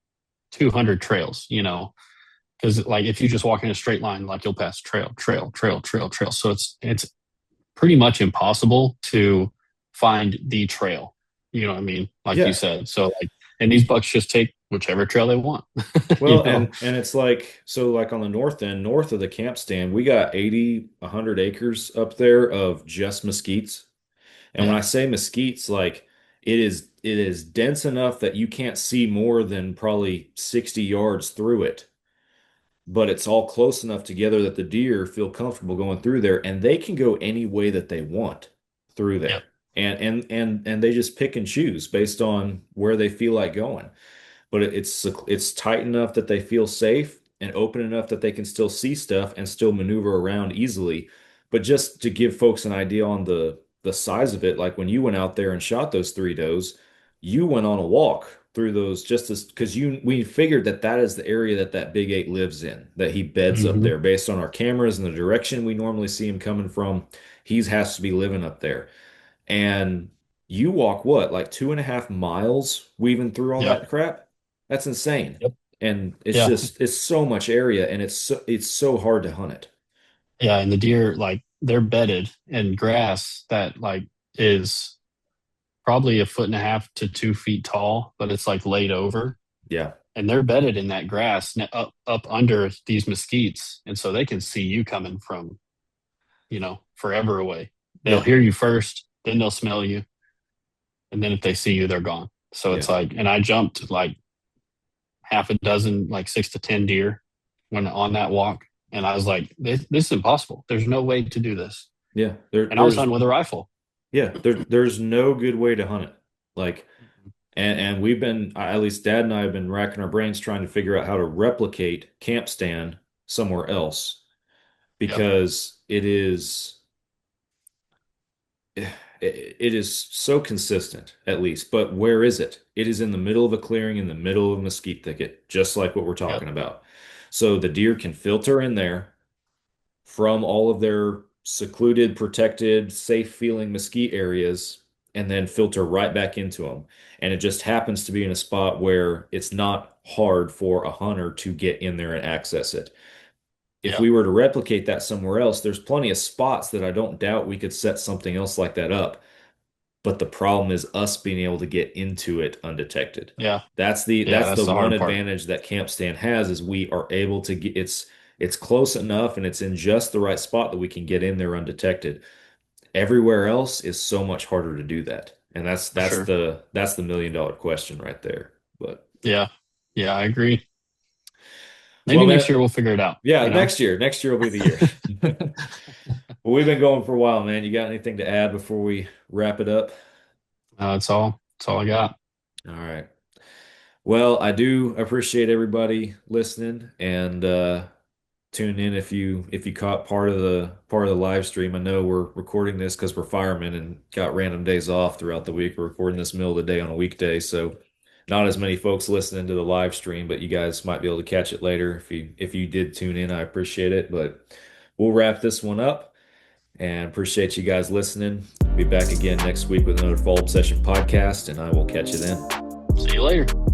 200 trails, because like if you just walk in a straight line, like you'll pass trail, trail, trail, trail, trail. So it's pretty much impossible to find the trail. You know what I mean? Like you Yeah. said. So like, and these bucks just take whichever trail they want. you Well, know? and it's like so like on the north end, north of the camp stand, we got 80, 100 acres up there of just mesquites. And when Yeah. I say mesquites, like it is dense enough that you can't see more than probably 60 yards through it. But it's all close enough together that the deer feel comfortable going through there and they can go any way that they want through Yep. there. And they just pick and choose based on where they feel like going, but it's tight enough that they feel safe and open enough that they can still see stuff and still maneuver around easily. But just to give folks an idea on the size of it, like when you went out there and shot those three does, you went on a walk through those just as because you we figured that that is the area that that big eight lives in, that he beds up Hmm. there based on our cameras and the direction we normally see him coming from. He has to be living up there. And you walk what, like 2.5 miles weaving through all Yeah. that crap? That's insane. Yep. And Yeah. it's so much area and it's so hard to hunt it. Yeah. And the deer, like they're bedded in grass that like is probably a foot and a half to 2 feet tall, but it's like laid over. Yeah. And they're bedded in that grass up under these mesquites. And so they can see you coming from, forever away. They'll Yeah. hear you first, then they'll smell you. And then if they see you, they're gone. So Yeah. it's like, and I jumped like half a dozen, like 6 to 10 deer when on that walk. And I was like, this is impossible. There's no way to do this. Yeah. And I was hunting with a rifle. There's no good way to hunt it. Like and we've been at least Dad and I have been racking our brains trying to figure out how to replicate camp stand somewhere else Yep. because it is so consistent, at least. But where is it? It is in the middle of a clearing in the middle of a mesquite thicket, just like what we're Yep. talking about. So the deer can filter in there from all of their secluded, protected, safe feeling mesquite areas and then filter right back into them. And it just happens to be in a spot where it's not hard for a hunter to get in there and access it. If Yep. we were to replicate that somewhere else, there's plenty of spots that I don't doubt we could set something else like that up. but the problem is us being able to get into it undetected. Yeah. That's Yeah, the that's the one hard part. advantage that camp stand has is we are able to get it's close enough and it's in just the right spot that we can get in there undetected. Everywhere else is so much harder to do that. And For sure. that's the $1 million question right there. But Yeah. Yeah, I agree. well, Maybe next man, year we'll figure it out, yeah, you know? next year will be the year. Well, we've been going for a while, man. You got anything to add before we wrap it up? That's all I got. All right. Well, I do appreciate everybody listening and tune in if you caught part of the live stream. I know we're recording this because we're firemen and got random days off throughout the week. We're recording this middle of the day on a weekday, so not as many folks listening to the live stream, but you guys might be able to catch it later if you did tune in. I appreciate it, but we'll wrap this one up and appreciate you guys listening. Be back again next week with another Fall Obsession podcast, and I will catch you then. See you later.